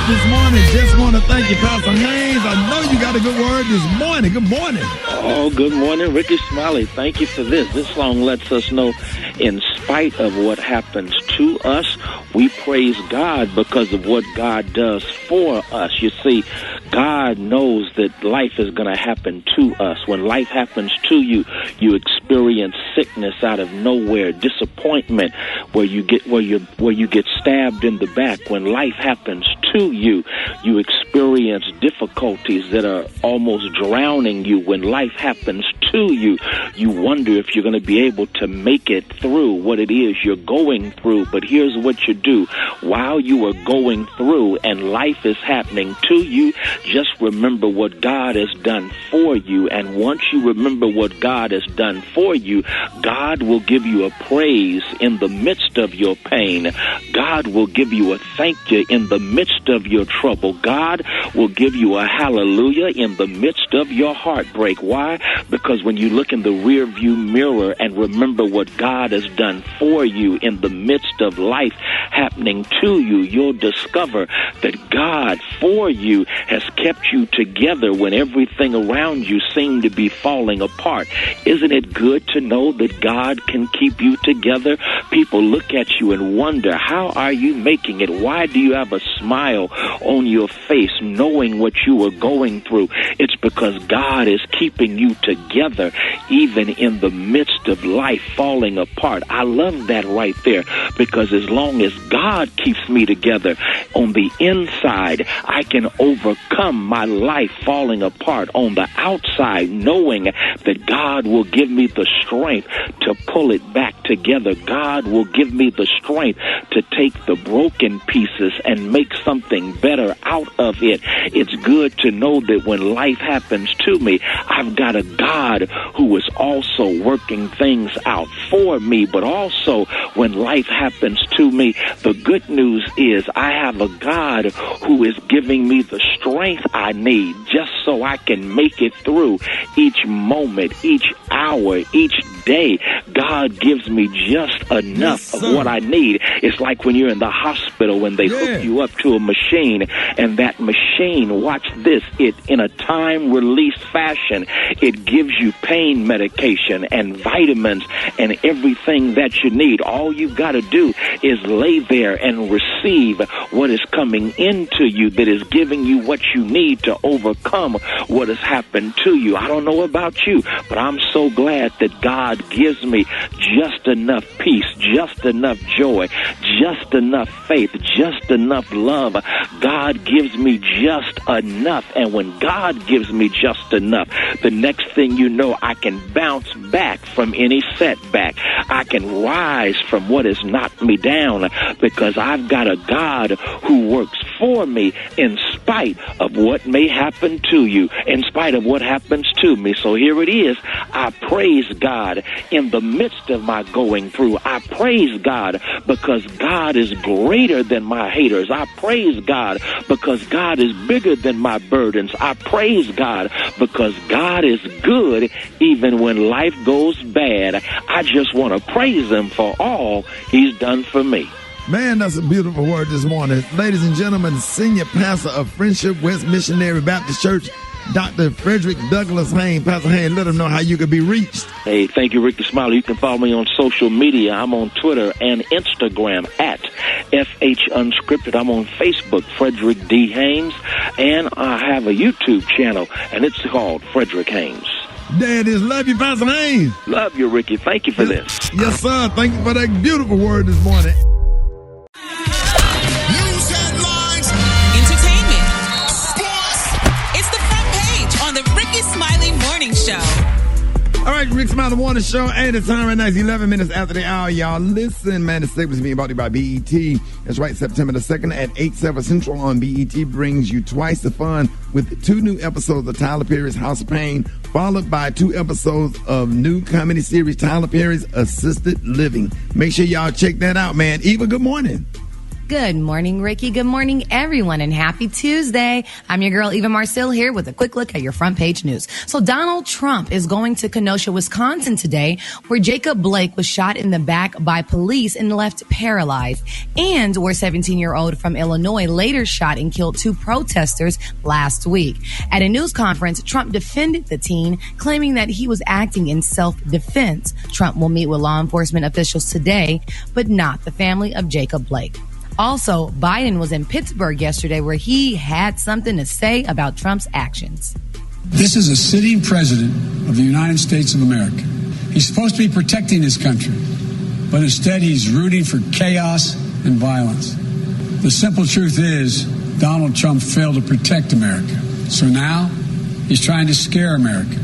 this morning. Just want to thank you, Pastor Haynes. I know you got a good word this morning. Good morning. Oh, good morning, Rickey Smiley. Thank you for this. This song lets us know, in spite of what happens to us, we praise God because of what God does for us. You see, God knows that life is going to happen to us. When life happens to you, you experience sickness out of nowhere, disappointment, where you get stabbed in the back. When life happens to you, you experience difficulties that are almost drowning you. When life happens to you, you wonder if you're going to be able to make it through what it is you're going through. But here's what you do. While you are going through and life is happening to you, just remember what God has done for you. And once you remember what God has done for you, God will give you a praise in the midst of your pain. God will give you a thank you in the midst of your trouble. God will give you a hallelujah in the midst of your heartbreak. Why? Because when you look in the rear view mirror and remember what God has done for you in the midst of life happening to you, you'll discover that God for you has kept you together when everything around you seemed to be falling apart. Isn't it good to know that God can keep you together? People look at you and wonder, how are you making it? Why do you have a smile on your face knowing what you are going through? It's because God is keeping you together even in the midst of life falling apart. I love that right there, because as long as God keeps me together on the inside, I can overcome my life falling apart on the outside, knowing that God will give me the strength to pull it back together. God will give me the strength to take the broken pieces and make something better out of it. It's good to know that when life happens to me, I've got a God who is also working things out for me. But also, when life happens to me, the good news is I have a God who is giving me the strength I need just so I can make it through each moment, each hour, each day. God gives me just enough of what I need. It's like when you're in the hospital when they hook you up to a machine, and that machine, watch this, it in a time-release fashion, it gives you pain medication and vitamins and everything that you need. All you've got to do is lay there and receive what is coming into you that is giving you what you need to overcome what has happened to you. I don't know about you, but I'm so glad that God gives me just enough peace, just enough joy, just enough faith, just enough love. God gives me just enough. And when God gives me just enough, the next thing you know, I can bounce back from any setback. I can rise from what has knocked me down, because I've got a God who works for me in spite of what may happen to you, in spite of what happens to me. So here it is. I praise God in the midst of my going through. I praise God because God is greater than my haters. I praise God because God is bigger than my burdens. I praise God because God is good even when life goes bad. I just want to praise him for all he's done for me. Man, that's a beautiful word this morning. Ladies and gentlemen, Senior Pastor of Friendship West Missionary Baptist Church, Dr. Frederick Douglass Haynes. Pastor Haynes, let them know how you can be reached. Hey, thank you, Rickey Smiley. You can follow me on social media. I'm on Twitter and Instagram at FH Unscripted. I'm on Facebook, Frederick D. Haynes. And I have a YouTube channel, and it's called Frederick Haynes. There it is. Love you, Pastor Haynes. Love you, Rickey. Thank you for this. Yes, sir. Thank you for that beautiful word this morning. Smiley Morning Show. All right, Rick Smiley Morning Show. And the time right now is 11 minutes after the hour, y'all. Listen, man, the segment is being brought to you by BET. That's right, September the 2nd at 8/7 Central on BET brings you twice the fun with 2 new episodes of Tyler Perry's House of Pain, followed by 2 episodes of new comedy series Tyler Perry's Assisted Living. Make sure y'all check that out, man. Eva, good morning. Good morning, Ricky. Good morning, everyone, and happy Tuesday. I'm your girl, Eva Marcille, here with a quick look at your front page news. So Donald Trump is going to Kenosha, Wisconsin today, where Jacob Blake was shot in the back by police and left paralyzed, and where 17-year-old from Illinois later shot and killed 2 protesters last week. At a news conference, Trump defended the teen, claiming that he was acting in self-defense. Trump will meet with law enforcement officials today, but not the family of Jacob Blake. Also, Biden was in Pittsburgh yesterday where he had something to say about Trump's actions. This is a sitting president of the United States of America. He's supposed to be protecting his country, but instead he's rooting for chaos and violence. The simple truth is Donald Trump failed to protect America. So now he's trying to scare America.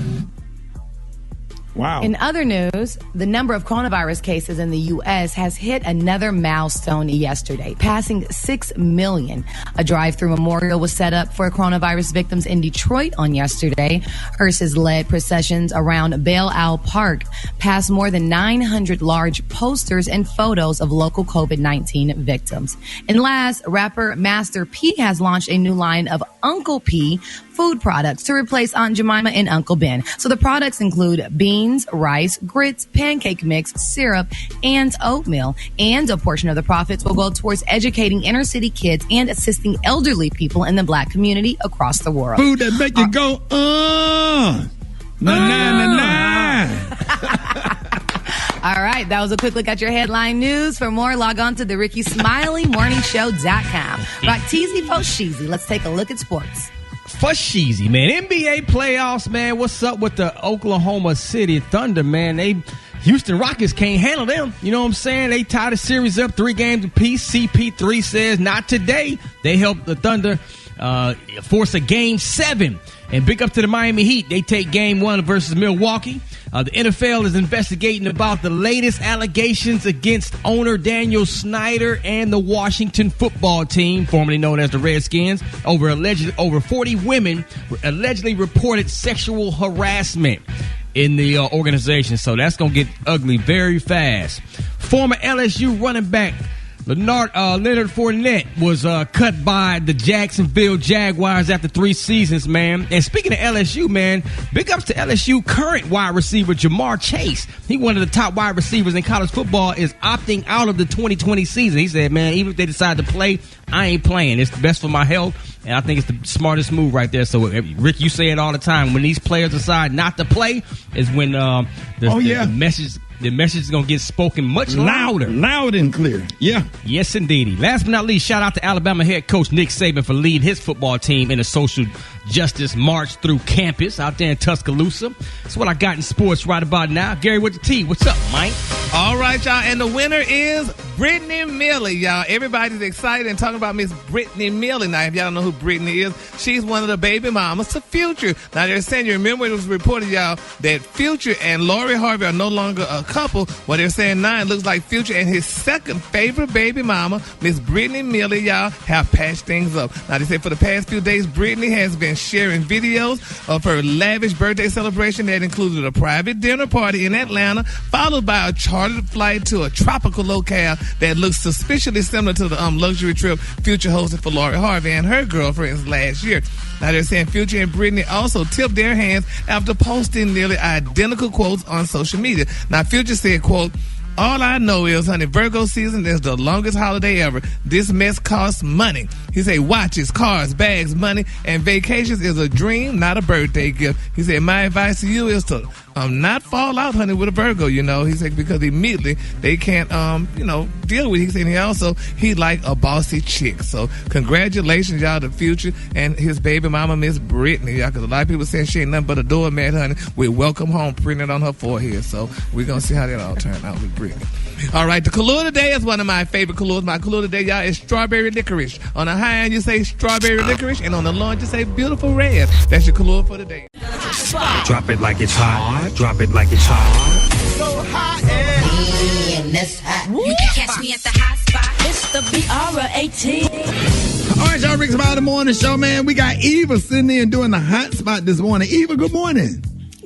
Wow. In other news, the number of coronavirus cases in the U.S. has hit another milestone yesterday, passing 6 million. A drive-through memorial was set up for coronavirus victims in Detroit on yesterday. Hearses led processions around Belle Isle Park, past more than 900 large posters and photos of local COVID-19 victims. And last, rapper Master P has launched a new line of Uncle P food products to replace Aunt Jemima and Uncle Ben. So the products include beans, rice, grits, pancake mix, syrup, and oatmeal. And a portion of the profits will go towards educating inner city kids and assisting elderly people in the Black community across the world. Food that make you go, na. All right, that was a quick look at your headline news. For more, log on to the Rickey Smiley morningshow.com. Rock teasy, post sheezy. Let's take a look at sports. For Sheezy, man. NBA playoffs, man. What's up with the Oklahoma City Thunder, man? Houston Rockets can't handle them. You know what I'm saying? They tied the series up 3 games apiece. CP3 says not today. They helped the Thunder force a game 7. And big up to the Miami Heat. They take game 1 versus Milwaukee. The NFL is investigating about the latest allegations against owner Daniel Snyder and the Washington football team, formerly known as the Redskins, over 40 women allegedly reported sexual harassment in the organization. So that's going to get ugly very fast. Former LSU running back Leonard Fournette was cut by the Jacksonville Jaguars after 3 seasons, man. And speaking of LSU, man, big ups to LSU current wide receiver Jamar Chase. He one of the top wide receivers in college football is opting out of the 2020 season. He said, man, even if they decide to play, I ain't playing. It's the best for my health, and I think it's the smartest move right there. So, Rick, you say it all the time. When these players decide not to play is when the message is going to get spoken much louder. Loud and clear. Yeah. Yes, indeedy. Last but not least, shout out to Alabama head coach Nick Saban for leading his football team in a social justice march through campus out there in Tuscaloosa. That's what I got in sports right about now. Gary with the T. What's up, Mike? All right, y'all. And the winner is Brittany Millie, y'all. Everybody's excited and talking about Miss Brittany Millie. Now, if y'all don't know who Brittany is, she's one of the baby mamas to Future. Now, they're saying, you remember it was reported, y'all, that Future and Lori Harvey are no longer a couple. Well, they're saying now it looks like Future and his second favorite baby mama, Miss Brittany Millie, y'all, have patched things up. Now, they say for the past few days, Brittany has been sharing videos of her lavish birthday celebration that included a private dinner party in Atlanta, followed by a chartered flight to a tropical locale that looks suspiciously similar to the luxury trip Future hosted for Lori Harvey and her girlfriends last year. Now, they're saying Future and Brittany also tipped their hands after posting nearly identical quotes on social media. Now, Future said, quote, "All I know is, honey, Virgo season is the longest holiday ever. This mess costs money." He said watches, cars, bags, money, and vacations is a dream, not a birthday gift. He said, my advice to you is to not fall out, honey, with a Virgo, you know. He said because immediately they can't, deal with it. He said he like a bossy chick. So congratulations, y'all, to Future and his baby mama, Miss Brittany, y'all, because a lot of people saying she ain't nothing but a doormat, honey, with welcome home printed on her forehead. So we're going to see how that all turn out with Brittany. All right, the color today is one of my favorite colors. My color today, y'all, is strawberry licorice. On the high end, you say strawberry licorice, and on the low end, you say beautiful red. That's your color for today. Drop it like it's hot. Drop it like it's hot. So hot and you can catch me at the hot spot. It's the BR18. All right, y'all, Rickey Smiley, the morning show, man. We got Eva sitting there doing the hot spot this morning. Eva, good morning.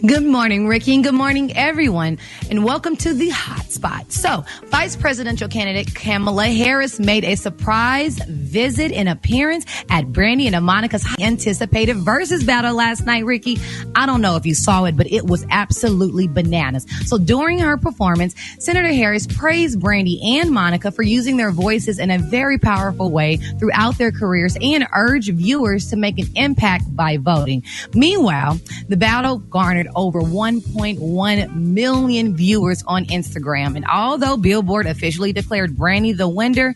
Good morning, Ricky, and good morning, everyone. And welcome to the Hot Spot. spot. So, Vice Presidential candidate Kamala Harris made a surprise visit and appearance at Brandy and Monica's anticipated Verzuz battle last night, Ricky. I don't know if you saw it, but it was absolutely bananas. So during her performance, Senator Harris praised Brandy and Monica for using their voices in a very powerful way throughout their careers and urged viewers to make an impact by voting. Meanwhile, the battle garnered over 1.1 million viewers on Instagram. And although Billboard officially declared Brandy the winner,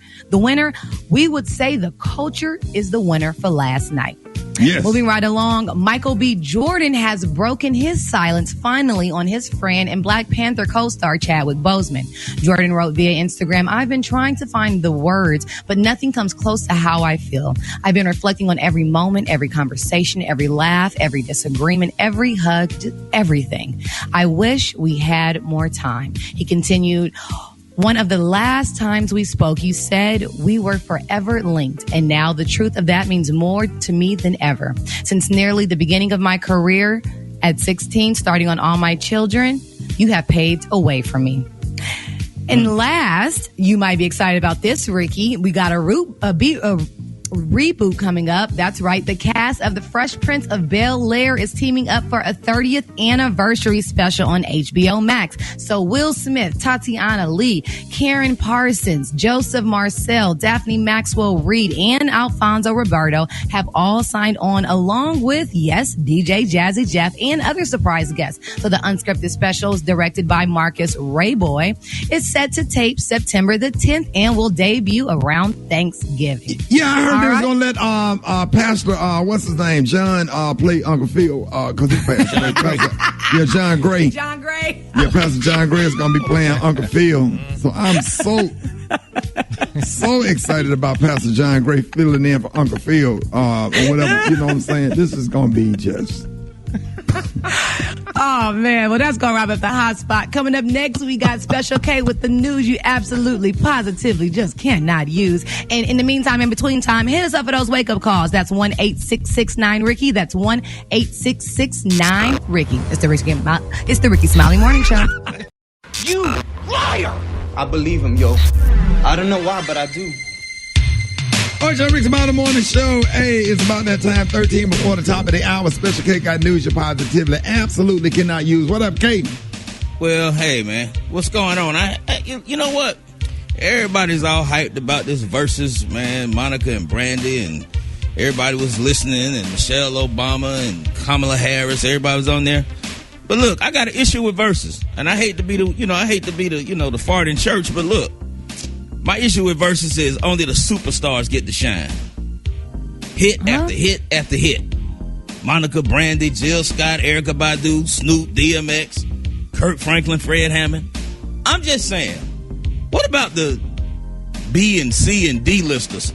we would say the culture is the winner for last night. Yes. Moving right along, Michael B. Jordan has broken his silence finally on his friend and Black Panther co-star Chadwick Boseman. Jordan wrote via Instagram, "I've been trying to find the words, but nothing comes close to how I feel. I've been reflecting on every moment, every conversation, every laugh, every disagreement, every hug, everything. I wish we had more time." He continued, "One of the last times we spoke, you said we were forever linked. And now the truth of that means more to me than ever. Since nearly the beginning of my career at 16, starting on All My Children, you have paved a way for me." And last, you might be excited about this, Ricky. We got a reboot coming up. That's right. The cast of The Fresh Prince of Bel-Air is teaming up for a 30th anniversary special on HBO Max. So Will Smith, Tatiana Lee, Karen Parsons, Joseph Marcel, Daphne Maxwell Reed, and Alfonso Roberto have all signed on, along with, yes, DJ Jazzy Jeff and other surprise guests. So the unscripted special is directed by Marcus Rayboy. It's set to tape September the 10th and will debut around Thanksgiving. Yeah, I heard they was gonna let Pastor what's his name, John play Uncle Phil because he passed away. Yeah, John Gray. John Gray. Yeah, Pastor John Gray is gonna be playing Uncle Phil. So I'm so excited about Pastor John Gray filling in for Uncle Phil or whatever. You know what I'm saying? This is gonna be just. Oh, man. Well, that's going to wrap up the hot spot. Coming up next, we got Special K with the news you absolutely, positively just cannot use. And in the meantime, in between time, hit us up for those wake-up calls. That's 1-866-9-RICKY. That's 1-866-9-RICKY. It's the Rickey Smiley Morning Show. You liar! I believe him, yo. I don't know why, but I do. All right, y'all, Rickey Smiley Morning Show. Hey, it's about that time, 13 before the top of the hour. Special K got news you positively absolutely cannot use. What up, Kate? Well, hey, man, what's going on? You know what? Everybody's all hyped about this Verzuz, man. Monica and Brandy, and everybody was listening, and Michelle Obama and Kamala Harris. Everybody was on there. But look, I got an issue with Verzuz, and I hate to be the fart in church. But look. My issue with Verzuz is only the superstars get to shine. Hit after hit after hit. Monica, Brandy, Jill Scott, Erykah Badu, Snoop, DMX, Kirk Franklin, Fred Hammond. I'm just saying, what about the B and C and D listers?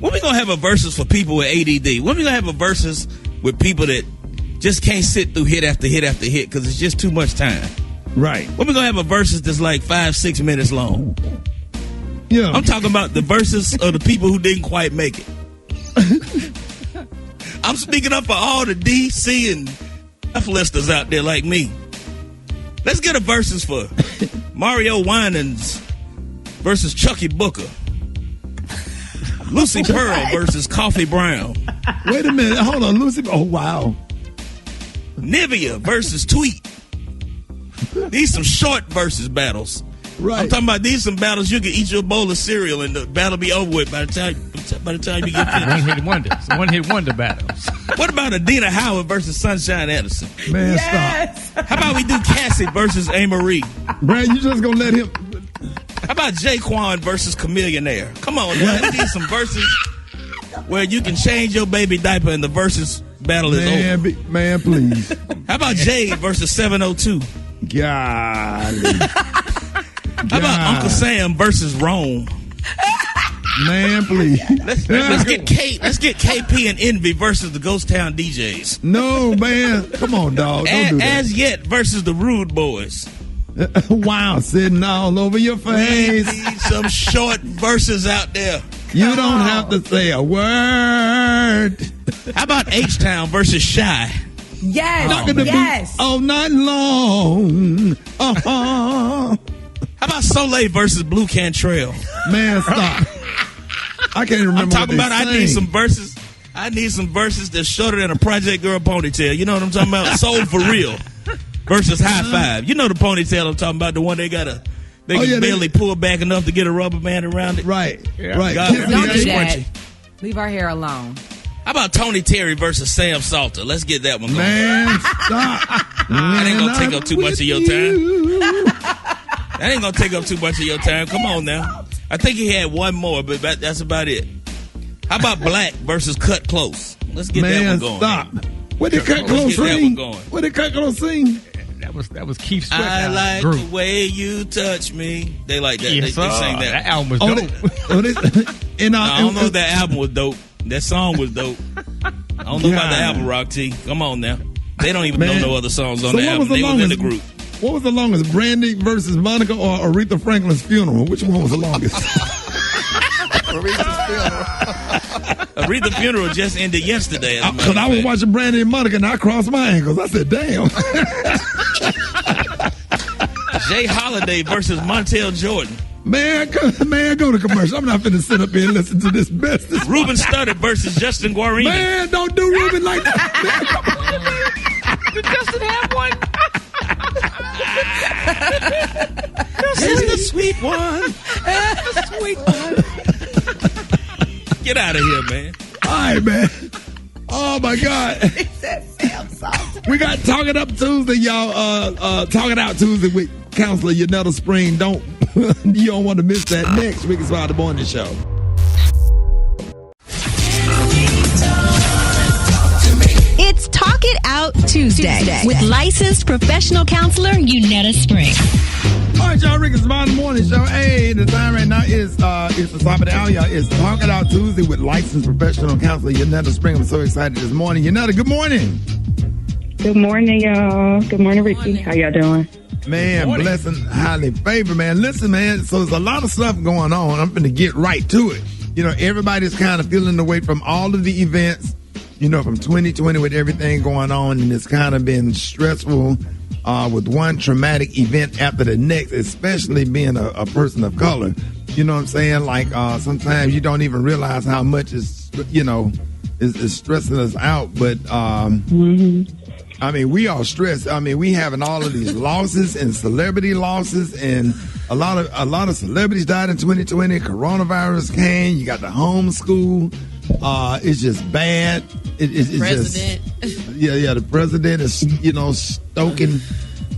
When we gonna have a Verzuz for people with ADD? When we gonna have a Verzuz with people that just can't sit through hit after hit after hit because it's just too much time? Right. When we gonna have a Verzuz that's like 5-6 minutes long? Yeah. I'm talking about the Verzuz of the people who didn't quite make it. I'm speaking up for all the D, C, and F listers out there like me. Let's get a Verzuz for Mario Winans versus Chucky Booker. Lucy Pearl versus Coffee Brown. Wait a minute. Hold on. Lucy. Oh, wow. Nivea versus Tweet. These some short versus battles. Right. I'm talking about these some battles you can eat your bowl of cereal and the battle be over with by the time you get finished. One-hit wonder battles. What about Adina Howard versus Sunshine Anderson? Man, Yes. stop. How about we do Cassie versus A. Marie? Brad, you just gonna let him. How about Jaquan versus Chameleonaire? Come on, man. We need some verses where you can change your baby diaper and the versus battle is over. Man, please. How about Jade versus 702? Golly. How about Uncle Sam versus Rome? Man, please. Let's get KP and Envy versus the Ghost Town DJs. No, man. Come on, dog. Don't do that. As Yet versus the Rude Boys. Wow, sitting all over your We face. need some short verses out there. You don't have to say a word. How about H-Town versus Shy? Yes. Not gonna Yes. be all night long. How about Soleil versus Blue Cantrell? Man, stop. I can't remember. I'm talking what about. I need some verses. I need some verses that's shorter than a Project Girl ponytail. You know what I'm talking about? Soul for real versus High Five. You know the ponytail I'm talking about, the one they can barely pull back enough to get a rubber band around it. Right, Yeah. right. God, Don't do that. scrunchy. Leave our hair alone. How about Tony Terry versus Sam Salter? Let's get that one going. Man, stop. That ain't gonna take up too much of your time. That ain't gonna take up too much of your time. Come on now. I think he had one more, but that's about it. How about Black versus Cut Close? Let's get that one going. Stop. What did Cut Close sing? What did Cut Close sing? That was Keith Sweat. I like group. the way you touch me. They like that. Yes, they sang that. That album was dope. I don't know if that album was dope. That song was dope. I don't know about the album, Rock T. Come on now. They don't even know no other songs on the album. They was in the group. What was the longest? Brandy versus Monica or Aretha Franklin's funeral? Which one was the longest? Aretha's funeral just ended yesterday. Because I was watching Brandy and Monica and I crossed my ankles. I said, damn. Jay Holiday versus Montel Jordan. Man, go to commercial. I'm not finna sit up here and listen to this bestest. Ruben Studdard versus Justin Guarini. Man, don't do Ruben like that. Man, come on, man. Did Justin have one? This is the sweet one. The sweet one. Get out of here, man. All right, man. Oh, my God. We got Talk It Up Tuesday, y'all. Talk It Out Tuesday with Counselor Yanetta Spring. You don't want to miss that next Rickey Smiley the Morning Show. It's Talk It Out Tuesday with licensed professional counselor Yanetta Spring. All right, y'all. Rickey Smiley the Morning Show. Hey, the time right now is it's the top of the hour, y'all. It's Talk It Out Tuesday with licensed professional counselor Yanetta Spring. I'm so excited this morning. Yanetta, good morning. Good morning, y'all. Good morning, Rickey. How y'all doing? Man, blessing, highly favored, man. Listen, man, so there's a lot of stuff going on. I'm going to get right to it. You know, everybody's kind of feeling the weight from all of the events, you know, from 2020 with everything going on, and it's kind of been stressful with one traumatic event after the next, especially being a person of color. You know what I'm saying? Like, sometimes you don't even realize how much is stressing us out, but I mean, we are stressed. I mean, we having all of these losses and celebrity losses, and a lot of celebrities died in 2020. Coronavirus came. You got the homeschool. It's just bad. It's president. The president is stoking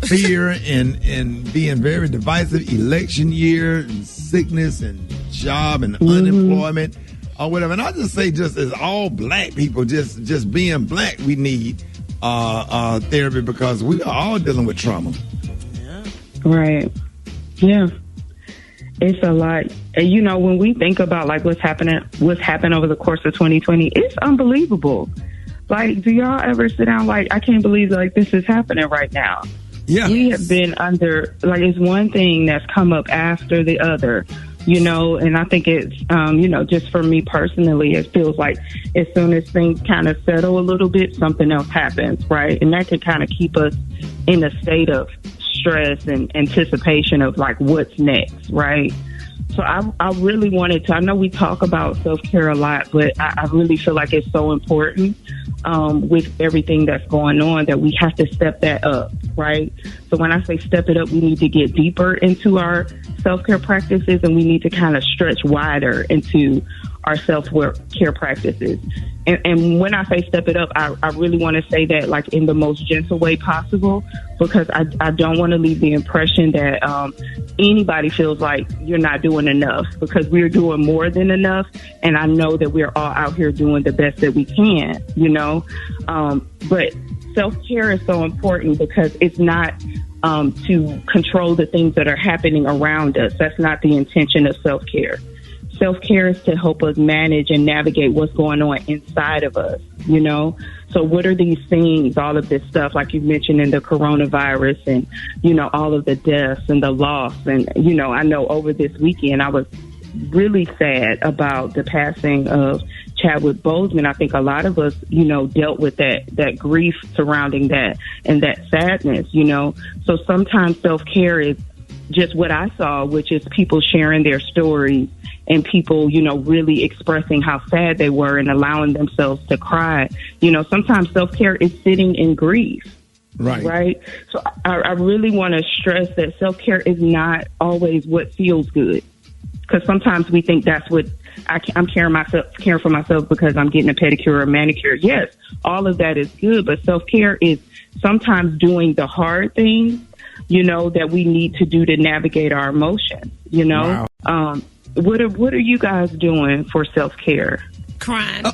fear and being very divisive. Election year and sickness and job and unemployment or whatever. And I just say, just as all black people, just being black, we need therapy because we are all dealing with trauma. Yeah. Right. Yeah. It's a lot. And, when we think about like what's happened over the course of 2020, it's unbelievable. Like, do y'all ever sit down like, I can't believe like this is happening right now. Yeah. We have been under, like, it's one thing that's come up after the other. And I think it's, just for me personally, it feels like as soon as things kind of settle a little bit, something else happens, right? And that can kind of keep us in a state of stress and anticipation of like what's next, right? So I really wanted to, I know we talk about self-care a lot, but I really feel like it's so important with everything that's going on that we have to step that up, right? So when I say step it up, we need to get deeper into our practices, and we need to kind of stretch wider into our self-care practices. And when I say step it up, I really want to say that like in the most gentle way possible, because I don't want to leave the impression that anybody feels like you're not doing enough, because we're doing more than enough. And I know that we're all out here doing the best that we can, but self-care is so important because it's not to control the things that are happening around us. That's not the intention of self-care. Self-care is to help us manage and navigate what's going on inside of us, So what are these things, all of this stuff, like you mentioned in the coronavirus and, all of the deaths and the loss. And, I know over this weekend I was really sad about the passing of Chadwick Boseman. I think a lot of us, dealt with that grief surrounding that and that sadness, So sometimes self-care is just what I saw, which is people sharing their stories and people, really expressing how sad they were and allowing themselves to cry. Sometimes self-care is sitting in grief. Right. So I really want to stress that self-care is not always what feels good. Because sometimes we think that's what I'm caring for myself because I'm getting a pedicure or a manicure. Yes, all of that is good, but self-care is sometimes doing the hard things, that we need to do to navigate our emotions. Wow. What are you guys doing for self-care? Crying.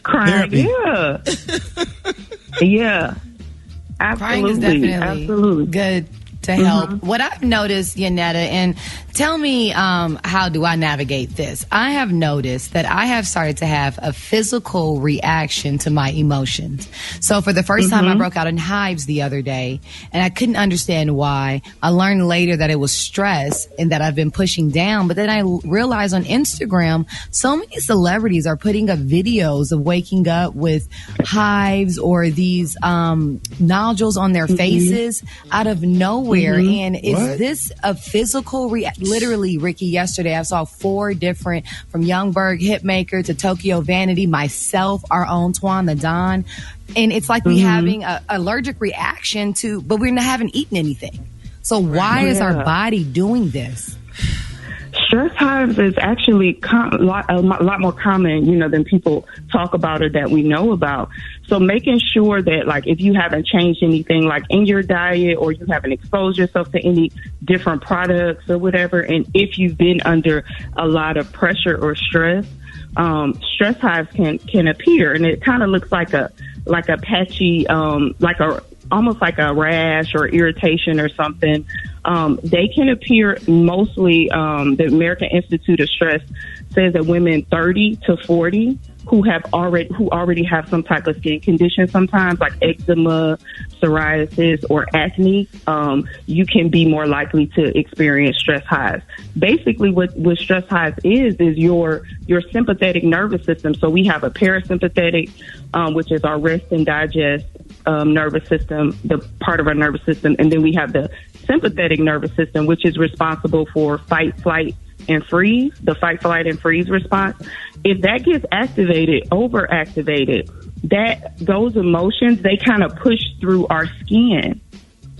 Crying. Therapy. Yeah. Yeah. Absolutely. Crying is definitely Absolutely good to help. What I've noticed, Yanetta, and tell me how do I navigate this? I have noticed that I have started to have a physical reaction to my emotions. So for the first time, I broke out in hives the other day, and I couldn't understand why. I learned later that it was stress and that I've been pushing down. But then I realized on Instagram, so many celebrities are putting up videos of waking up with hives or these nodules on their faces out of nowhere. And is this a physical literally, Ricky, yesterday I saw 4 different, from Youngberg Hitmaker to Tokyo Vanity, myself, our own Twan the Don. And it's like we having an allergic reaction but we haven't eaten anything. So why is our body doing this? Stress hives is actually a lot more common, than people talk about or that we know about. So making sure that, like, if you haven't changed anything, like in your diet, or you haven't exposed yourself to any different products or whatever, and if you've been under a lot of pressure or stress, stress hives can appear, and it kind of looks like a patchy, almost like a rash or irritation or something. They can appear mostly, the American Institute of Stress says that women 30 to 40 who already have some type of skin condition, sometimes like eczema, psoriasis, or acne, you can be more likely to experience stress hives. Basically, what stress hives is your sympathetic nervous system. So we have a parasympathetic, which is our rest and digest nervous system, the part of our nervous system, and then we have the sympathetic nervous system, which is responsible for fight, flight, and freeze, the fight, flight, and freeze response. If that gets overactivated, those emotions, they kind of push through our skin,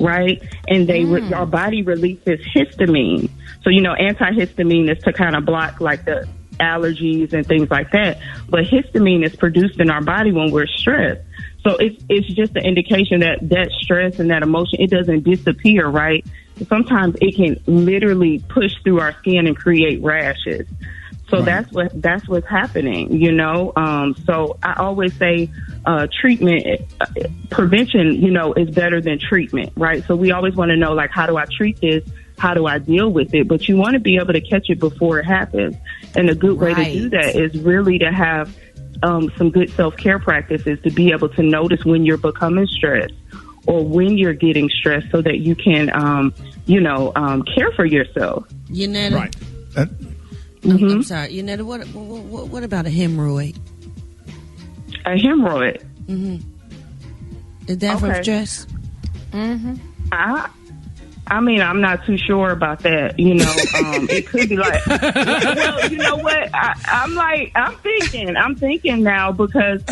right? And our body releases histamine. So, antihistamine is to kind of block like the allergies and things like that. But histamine is produced in our body when we're stressed. So it's just an indication that stress and that emotion, it doesn't disappear, right? Sometimes it can literally push through our skin and create rashes. So that's what's happening, So I always say treatment, prevention, is better than treatment, right? So we always want to know, like, how do I treat this? How do I deal with it? But you want to be able to catch it before it happens. And a good way to do that is really to have some good self-care practices to be able to notice when you're becoming stressed or when you're getting stressed so that you can, care for yourself. Yanetta. Right. I'm sorry. Yanetta, what about a hemorrhoid? A hemorrhoid? Mm-hmm. Is that from stress? Mm-hmm. I mean, I'm not too sure about that. It could be like, well, you know what? I'm thinking now because,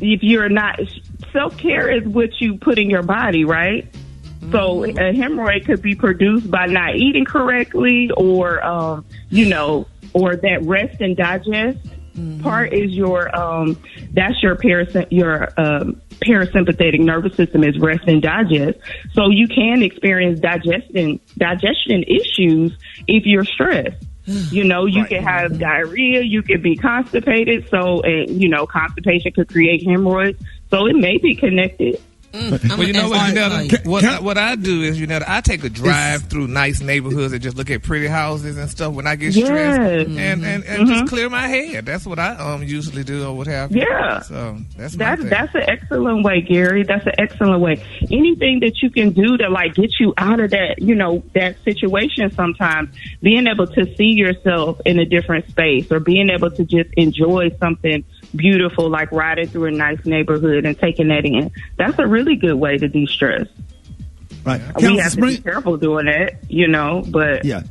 if you're not, self-care is what you put in your body, right? Mm-hmm. So a hemorrhoid could be produced by not eating correctly or that rest and digest part is that's your parasympathetic nervous system is rest and digest. So you can experience digestion issues if you're stressed. You can have diarrhea, you can be constipated. So, constipation could create hemorrhoids. So it may be connected. Well, you know what I do is, I take a drive through nice neighborhoods and just look at pretty houses and stuff when I get stressed and just clear my head. That's what I usually do or what have you. Yeah. So that's an excellent way, Gary. That's an excellent way. Anything that you can do to like get you out of that, that situation sometimes, being able to see yourself in a different space or being able to just enjoy something beautiful, like riding through a nice neighborhood and taking that in. That's a really good way to de-stress. Right. We have to be careful doing that, you know, but yeah.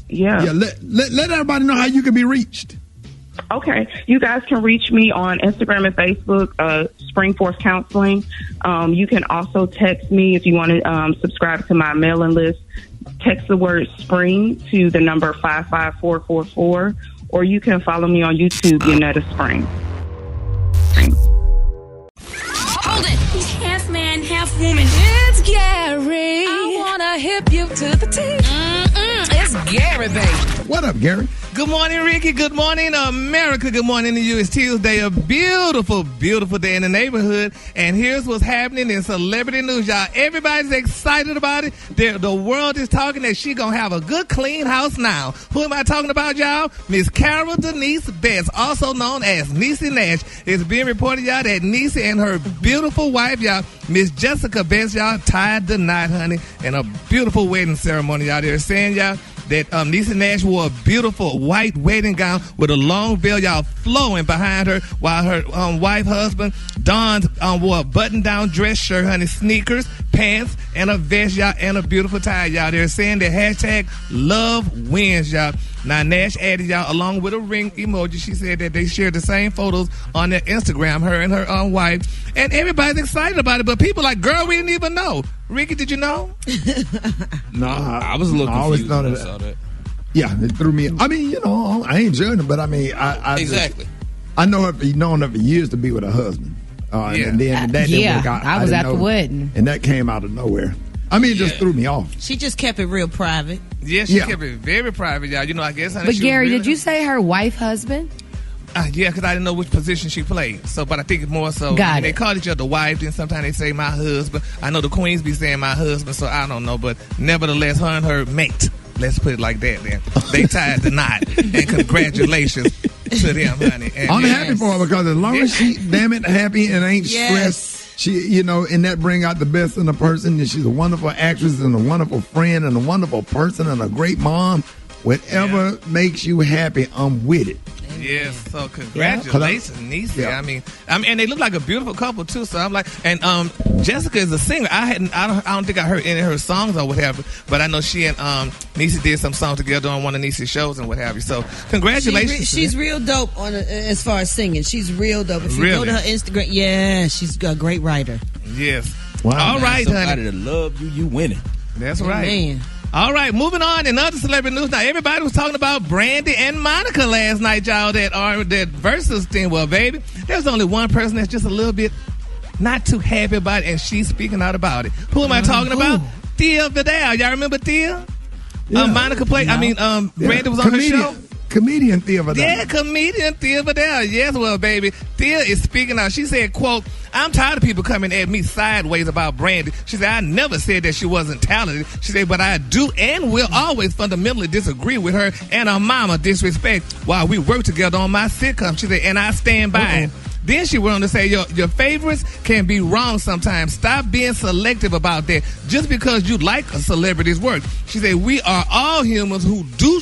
Let everybody know how you can be reached. Okay. You guys can reach me on Instagram and Facebook, Springforce Counseling. You can also text me if you want to subscribe to my mailing list. Text the word spring to the number 55444, or you can follow me on YouTube, Yanetta Spring. Hold it. He's half man, half woman. It's Gary. I wanna hip you to the T. It's Gary, baby. What up, Gary? Good morning, Ricky. Good morning, America. Good morning to you. It's Tuesday, a beautiful, beautiful day in the neighborhood. And here's what's happening in celebrity news, y'all. Everybody's excited about it. The world is talking that she gonna have a good, clean house now. Who am I talking about, y'all? Miss Carol Denise Betts, also known as Niecy Nash. It's being reported, y'all, that Niecy and her beautiful wife, y'all, Miss Jessica Betts, y'all, tied the knot, honey, in a beautiful wedding ceremony, y'all. They're saying, y'all, that Niecy Nash wore a beautiful white wedding gown with a long veil, y'all, flowing behind her, while her husband, Don, wore a button-down dress shirt, honey, sneakers, pants, and a vest, y'all, and a beautiful tie, y'all. They're saying that hashtag love wins, y'all. Now, Nash added, y'all, along with a ring emoji, she said that they shared the same photos on their Instagram, her and her wife, and everybody's excited about it, but people like, girl, we didn't even know. Ricky, did you know? No, I was a little confused when I saw that. Yeah, it threw me. I mean, you know, I ain't judging, but I mean, I exactly. I know her, known her for years to be with her husband. And then that didn't work out. I was at the wedding, and that came out of nowhere. I mean, it just threw me off. She just kept it real private. Yeah, she kept it very private, y'all. You know, I guess. But Gary, did you say her wife, husband? Yeah, because I didn't know which position she played. So, but I think it's more so. They call each other wife, then sometimes they say my husband. I know the queens be saying my husband, so I don't know. But nevertheless, her and her mate. Let's put it like that, then. They tied the knot. And congratulations to them, honey. And I'm happy for her because as long as she, damn it, happy and ain't stressed, she, you know, and that bring out the best in a person. And she's a wonderful actress and a wonderful friend and a wonderful person and a great mom. Whatever makes you happy, I'm with it. Yes, so congratulations, Niecy. Yeah. I mean, and they look like a beautiful couple too. So I'm like, and Jessica is a singer. I don't think I heard any of her songs or what have you, but I know she and Niecy did some songs together on one of Niecy's shows and what have you. So congratulations. She's real dope on as far as singing. She's real dope. If you go to her Instagram, she's a great writer. Yes. Wow. All right, somebody honey. to love you, you winning. That's right. Man. All right, moving on in other celebrity news. Now, everybody was talking about Brandy and Monica last night, y'all, that Verzuz thing. Well, baby, there's only one person that's just a little bit not too happy about it, and she's speaking out about it. Who am I talking about? Thea Vidal. Y'all remember Thea? Yeah. Monica played, Brandy was on her show. Comedian Thea Vidal. Yeah, comedian Thea Vidal. Yes, well, baby, Thea is speaking out. She said, quote, I'm tired of people coming at me sideways about Brandy. She said, I never said that she wasn't talented. She said, but I do and will always fundamentally disagree with her and her mama disrespect while we work together on my sitcom. She said, and I stand by it. Then she went on to say, your favorites can be wrong sometimes. Stop being selective about that just because you like a celebrity's work. She said, we are all humans who do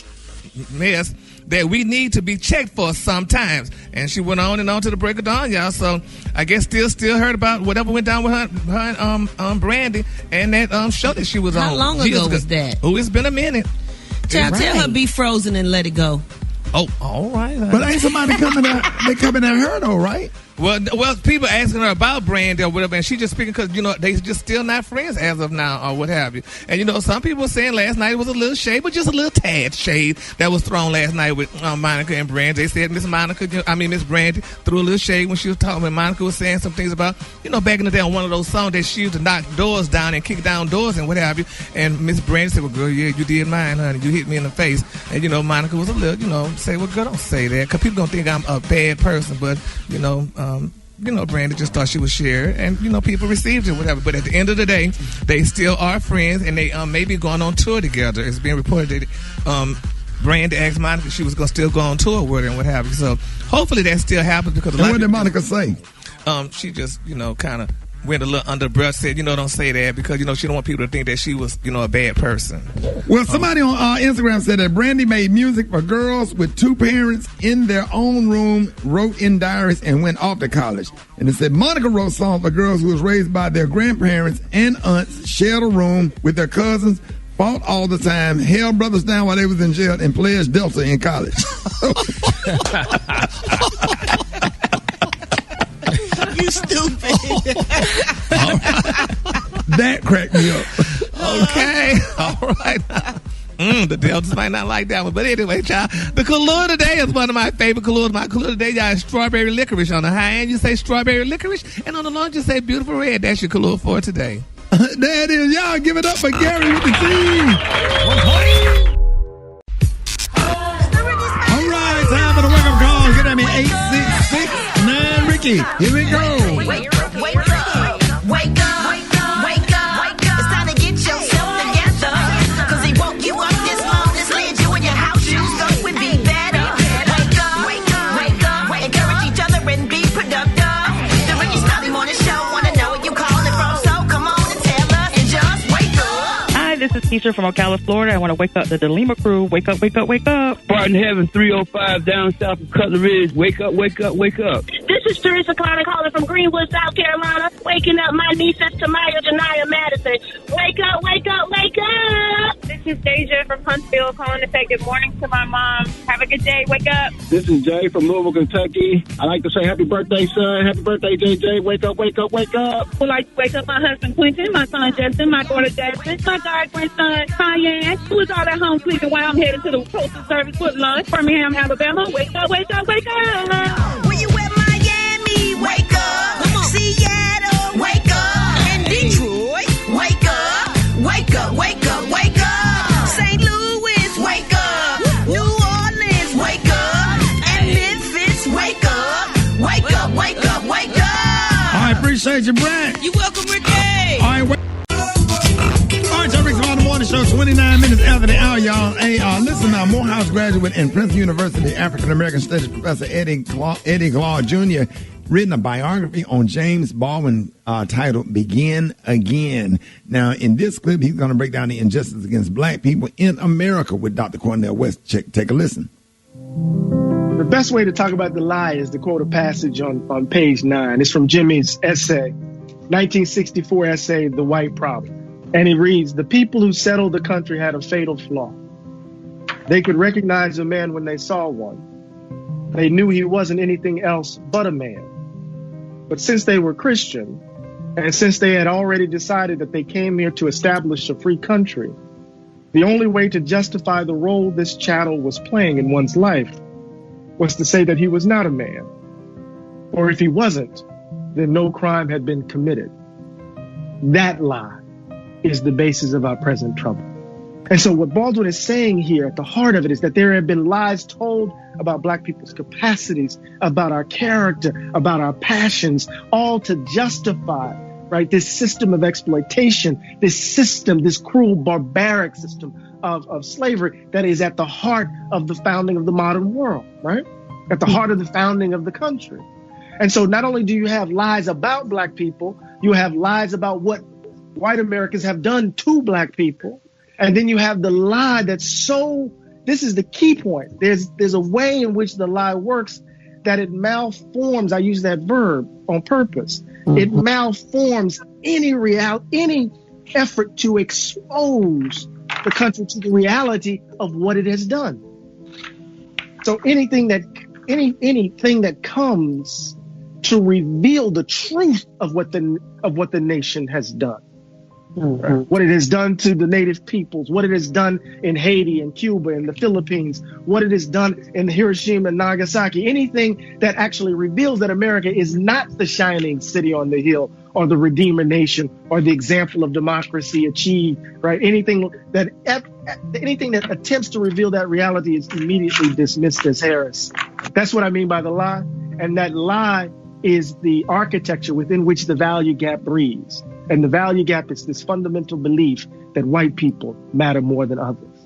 mess that we need to be checked for sometimes. And she went on and on to the break of dawn, y'all. So I guess still heard about whatever went down with her Brandy and that show that she was on. How long ago was that? Oh, it's been a minute. Tell her be frozen and let it go. Oh, all right. But ain't somebody coming at her though, right? Well, people asking her about Brandy or whatever, and she just speaking because, you know, they just still not friends as of now or what have you. And, you know, some people were saying last night it was a little shade, but just a little tad shade that was thrown last night with Monica and Brandy. They said Miss Brandy threw a little shade when she was talking. When Monica was saying some things about, you know, back in the day on one of those songs that she used to knock doors down and kick down doors and what have you. And Miss Brandy said, well, girl, yeah, you did mine, honey. You hit me in the face. And, you know, Monica was a little, you know, say, well, girl, don't say that. Because people don't think I'm a bad person, but, you know, Brandy just thought she was shared, and, you know, people received it, whatever. But at the end of the day, they still are friends, and they may be going on tour together. It's being reported that Brandy asked Monica if she was going to still go on tour with her and what have you. So hopefully that still happens because. And what did Monica say? She just, you know, kind of went a little under the brush, said, don't say that because, she don't want people to think that she was, a bad person. Well, somebody on Instagram said that Brandy made music for girls with two parents in their own room, wrote in diaries, and went off to college. And it said Monica wrote songs for girls who was raised by their grandparents and aunts, shared a room with their cousins, fought all the time, held brothers down while they was in jail, and pledged Delta in college. You stupid. That cracked me up. Okay. All right. The Deltas might not like that one. But anyway, child, the color today is one of my favorite colors. My color today, y'all, is strawberry licorice. On the high end, you say strawberry licorice. And on the low, you say beautiful red. That's your color for today. There it is. Y'all give it up for Gary with the team. All right, time for the wake-up call. Get at me, 866-9 Ricky. Here we go. Wake up, wake up, wake up, wake up, wake up. It's time to get yourself together. Cause he woke you up this morning, slid you in your house shoes, so it would be better. Wake up, wake up, wake up. Encourage each other and be productive. The Rickey Smiley Morning Show, wanna know where you calling from, so come on and tell us and just wake up. Hi, this is Keisha from Ocala, Florida. I want to wake up the DeLima crew. Wake up, wake up, wake up. Barton Heaven 305 down south of Cutler Ridge. Wake up, wake up, wake up. This is Teresa Carter calling from Greenwood, South Carolina, waking up my nieces, Tamaya, Janaya, Madison. Wake up, wake up, wake up! This is Deja from Huntsville calling to say good morning to my mom. Have a good day. Wake up. This is Jay from Louisville, Kentucky. I like to say happy birthday, son. Happy birthday, JJ. Wake up, wake up, wake up. I would like to wake up my husband, Quentin, my son, Justin, my daughter, Jasmine, my god-grandson, Cayenne, who is all at home sleeping while I'm headed to the Postal Service for lunch, Birmingham, Alabama. Wake up, wake up, wake up. Where you at, Miami? Wake up. Come on. Seattle, wake up. And Detroit, wake up. Wake up, wake up, wake up. St. Louis, wake up. New Orleans, wake up. And Memphis, wake up. Wake up, wake up, wake up. I appreciate you, Brad. You're welcome, Ricky. All right, Rick's on the Morning Show, 29 minutes after the hour, y'all. Hey, listen now, Morehouse graduate and Princeton University African-American Studies Professor Eddie Claw Jr. written a biography on James Baldwin titled Begin Again. Now, in this clip, he's going to break down the injustice against black people in America with Dr. Cornel West. Take a listen. The best way to talk about the lie is to quote a passage on page 9. It's from Jimmy's essay, 1964 essay, The White Problem. And it reads, the people who settled the country had a fatal flaw. They could recognize a man when they saw one. They knew he wasn't anything else but a man. But since they were Christian, and since they had already decided that they came here to establish a free country, the only way to justify the role this chattel was playing in one's life was to say that he was not a man. Or if he wasn't, then no crime had been committed. That lie is the basis of our present trouble. And so what Baldwin is saying here at the heart of it is that there have been lies told about black people's capacities, about our character, about our passions, all to justify, right, this system of exploitation, this system, this cruel, barbaric system of slavery that is at the heart of the founding of the modern world, right? At the heart of the founding of the country. And so not only do you have lies about black people, you have lies about what white Americans have done to black people. And then you have the lie that's so, this is the key point. There's a way in which the lie works that it malforms. I use that verb on purpose. Mm-hmm. It malforms any effort to expose the country to the reality of what it has done. So anything that comes to reveal the truth of what the nation has done. Mm-hmm. What it has done to the native peoples, what it has done in Haiti and Cuba and the Philippines, what it has done in Hiroshima and Nagasaki, anything that actually reveals that America is not the shining city on the hill or the Redeemer nation or the example of democracy achieved, right? Anything that attempts to reveal that reality is immediately dismissed as heresy. That's what I mean by the lie. And that lie is the architecture within which the value gap breathes. And the value gap is this fundamental belief that white people matter more than others.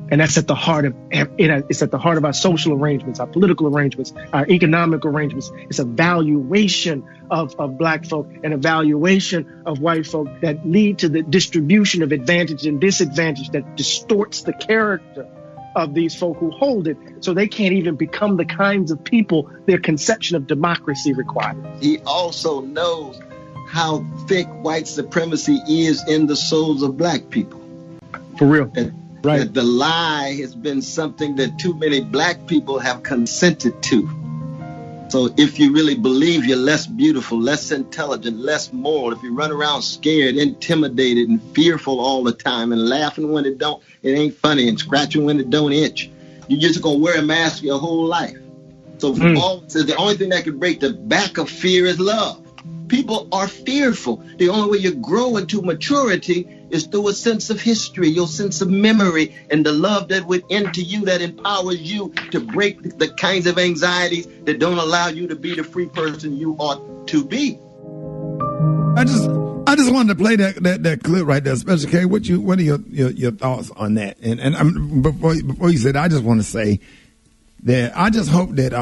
And that's at the heart of it. It's at the heart of our social arrangements, our political arrangements, our economic arrangements. It's a valuation of black folk and a valuation of white folk that lead to the distribution of advantage and disadvantage that distorts the character of these folk who hold it, so they can't even become the kinds of people their conception of democracy requires. He also knows how thick white supremacy is in the souls of black people. For real. Right. That the lie has been something that too many black people have consented to. So if you really believe you're less beautiful, less intelligent, less moral, if you run around scared, intimidated, and fearful all the time, and laughing when it ain't funny, and scratching when it don't itch, you're just gonna wear a mask your whole life. So the only thing that can break the back of fear is love. People are fearful. The only way you grow into maturity is through a sense of history, your sense of memory, and the love that went into you that empowers you to break the kinds of anxieties that don't allow you to be the free person you ought to be. I just wanted to play that clip right there, Special K. What are your thoughts on that? And before you said, I just want to say that I just hope that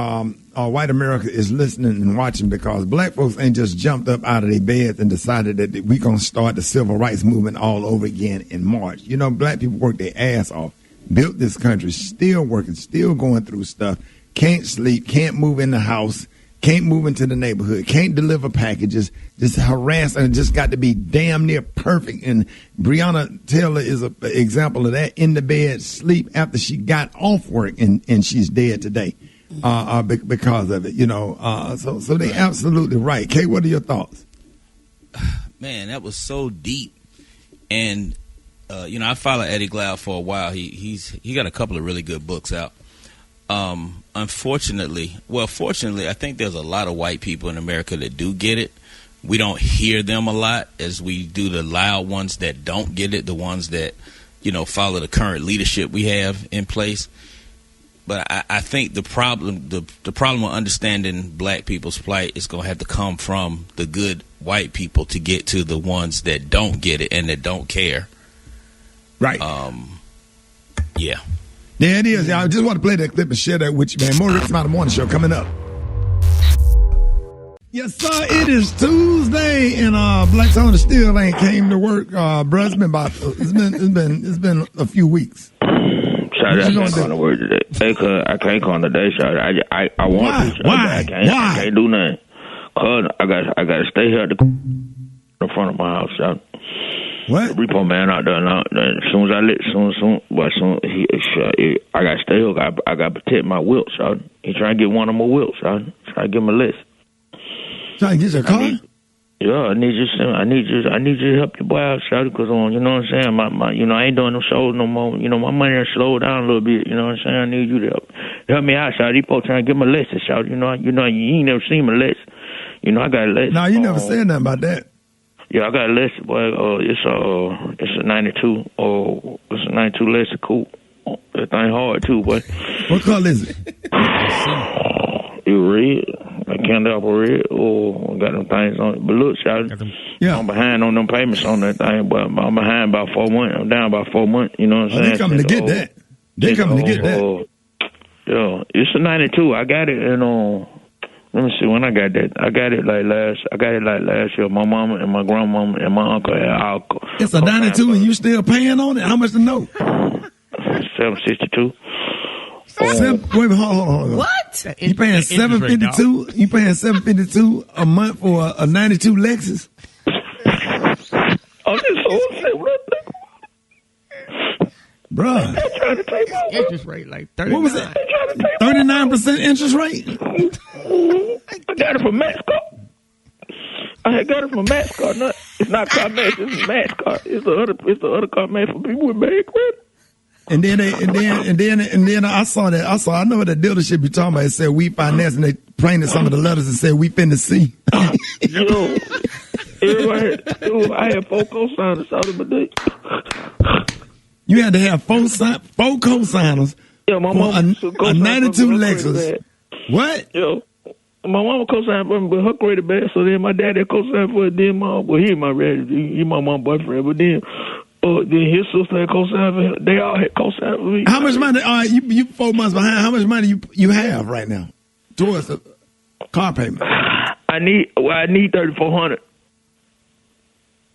white America is listening and watching, because black folks ain't just jumped up out of their beds and decided that we gonna start the civil rights movement all over again in March. You know, black people worked their ass off, built this country, still working, still going through stuff, can't sleep, can't move in the house, can't move into the neighborhood, can't deliver packages, just harassed, and just got to be damn near perfect. And Breonna Taylor is an example of that, in the bed, sleep after she got off work, and she's dead today because of it, you know. So they absolutely right. Kay, what are your thoughts? Man, that was so deep. And, you know, I followed Eddie Glaude for a while. He got a couple of really good books out. Fortunately, I think there's a lot of white people in America that do get it. We don't hear them a lot as we do the loud ones that don't get it, the ones that, you know, follow the current leadership we have in place. But I think the problem with understanding black people's plight is going to have to come from the good white people to get to the ones that don't get it and that don't care. Right. Yeah. There it is, y'all. I just want to play that clip and share that with you, man. More Rickey Smiley Morning Show coming up. Yes, sir. It is Tuesday, and Black Tony still ain't came to work, bro. It's been a few weeks. Sorry, I can't come to work today. Hey, cuz I can't come today, sorry. I want to. Why? I can't do nothing. Cuz I got to stay here at the front of my house, sorry. What? The repo man out there now. As soon as I I got to stay here. I got to protect my wheels, sorry. He trying to get one of my wheels, sorry. Trying to give him a list. Trying to get your car? I need you to help your boy out, sorry, because you know what I'm saying. My I ain't doing no shows no more. You know, my money done slowed down a little bit. You know what I'm saying. I need you to help me out, sorry. These folks trying to get my list, sorry. You ain't never seen my list. You know, I got a list. No, you never said nothing about that. Yeah, I got a list, boy. It's a 92. It's a 92 Lexus coupe. That thing hard too, boy. What color is it? It red. I can't help red. Got them things on it. But look, shout yeah. I'm behind on them payments on that thing, but I'm behind by 4 months. I'm down by 4 months. You know what I'm saying? They coming to get that. They coming to get that. Yeah, it's a 92. I got it in let me see when I got that. I got it like last year. My mama and my grandmama and my uncle had all. It's a 92 and you still paying on it? How much to know? $762. Wait, hold on. What? You paying $752? You paying $752 a month for a 92 Lexus? I'm just so upset. Bruh. Interest rate like 39. What was it? 39% interest rate? I got it from MaxCard. I had got it from MaxCard. It's not CarMax. It's MaxCard. It's the other CarMax for people with bad credit. And then I saw that. I know what the dealership you talking about. It said we finance, and they printed some of the letters and said we finna see. Yo, I had 4 co-signers out of my day. You had to have 4 co-signers. Yeah, my mama a 92 Lexus. What? Yo, my mama co-signed for me, but her credit bad. So then my daddy co-signed for it. Then he my mom boyfriend. But then then his sister had co-signed for him. They all had co-signed for me. How much money? You 4 months behind. How much money you have right now towards the car payment? I need $3,400.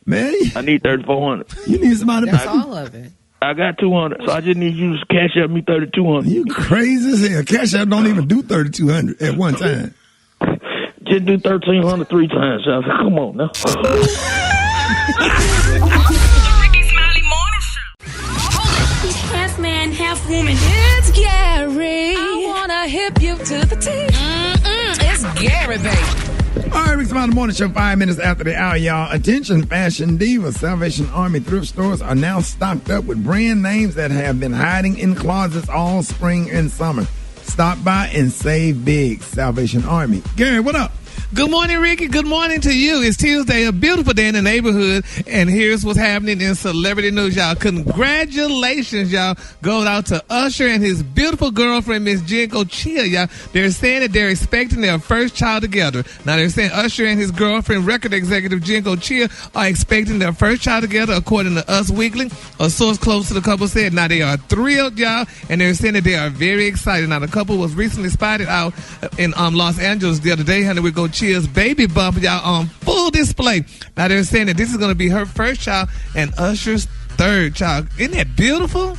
Man, I need $3,400. You need somebody. That's all of it. I got $200, so I just need you to cash out me $3,200. You crazy as hell. Cash out don't even do $3,200 at one time. Just do $1,300 3 times. I said, come on now. Rickey Smiley Morning Show. Half man, half woman. It's Gary. I wanna hip you to the T. It's Gary, baby. All right, Rickey Smiley Morning Show, 5 minutes after the hour, y'all. Attention, fashion divas. Salvation Army thrift stores are now stocked up with brand names that have been hiding in closets all spring and summer. Stop by and save big. Salvation Army. Gary, what up? Good morning, Ricky. Good morning to you. It's Tuesday, a beautiful day in the neighborhood, and here's what's happening in celebrity news, y'all. Congratulations, y'all, goes out to Usher and his beautiful girlfriend, Miss Jinko Chia, y'all. They're saying that they're expecting their first child together. Now, they're saying Usher and his girlfriend, record executive Jinko Chia, are expecting their first child together, according to Us Weekly. A source close to the couple said, now they are thrilled, y'all, and they're saying that they are very excited. Now, the couple was recently spotted out in Los Angeles the other day, honey, we go Chia's baby bump, y'all, on full display. Now they're saying that this is going to be her first child and Usher's third child. Isn't that beautiful?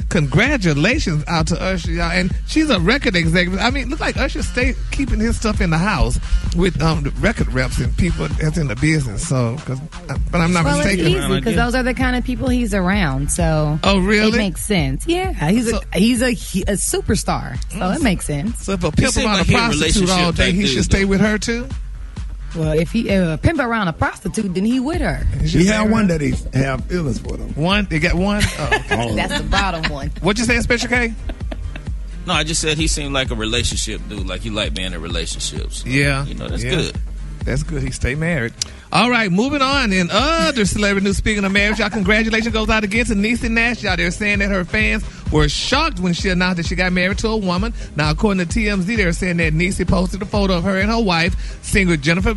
Congratulations out to Usher, y'all. And she's a record executive. I mean, look like Usher stay keeping his stuff in the house with the record reps and people that's in the business. So, but I'm not mistaken. It's easy because those are the kind of people he's around. So, oh really? It makes sense. Yeah, he's a superstar. So it makes sense. So if a pimp around a prostitute all day, he should stay with her too. Well, if he pimp around a prostitute, then he with her. He had one that he have feelings for them. One? They got one? Oh. That's the bottom one. What'd you say, Special K? No, I just said he seemed like a relationship dude. Like he liked being in relationships. Yeah. You know, that's good. That's good. He stay married. All right, moving on. In other celebrity news, speaking of marriage, y'all, congratulations goes out again to Niecy Nash. Y'all, they're saying that her fans were shocked when she announced that she got married to a woman. Now, according to TMZ, they're saying that Niecy posted a photo of her and her wife, singer Jessica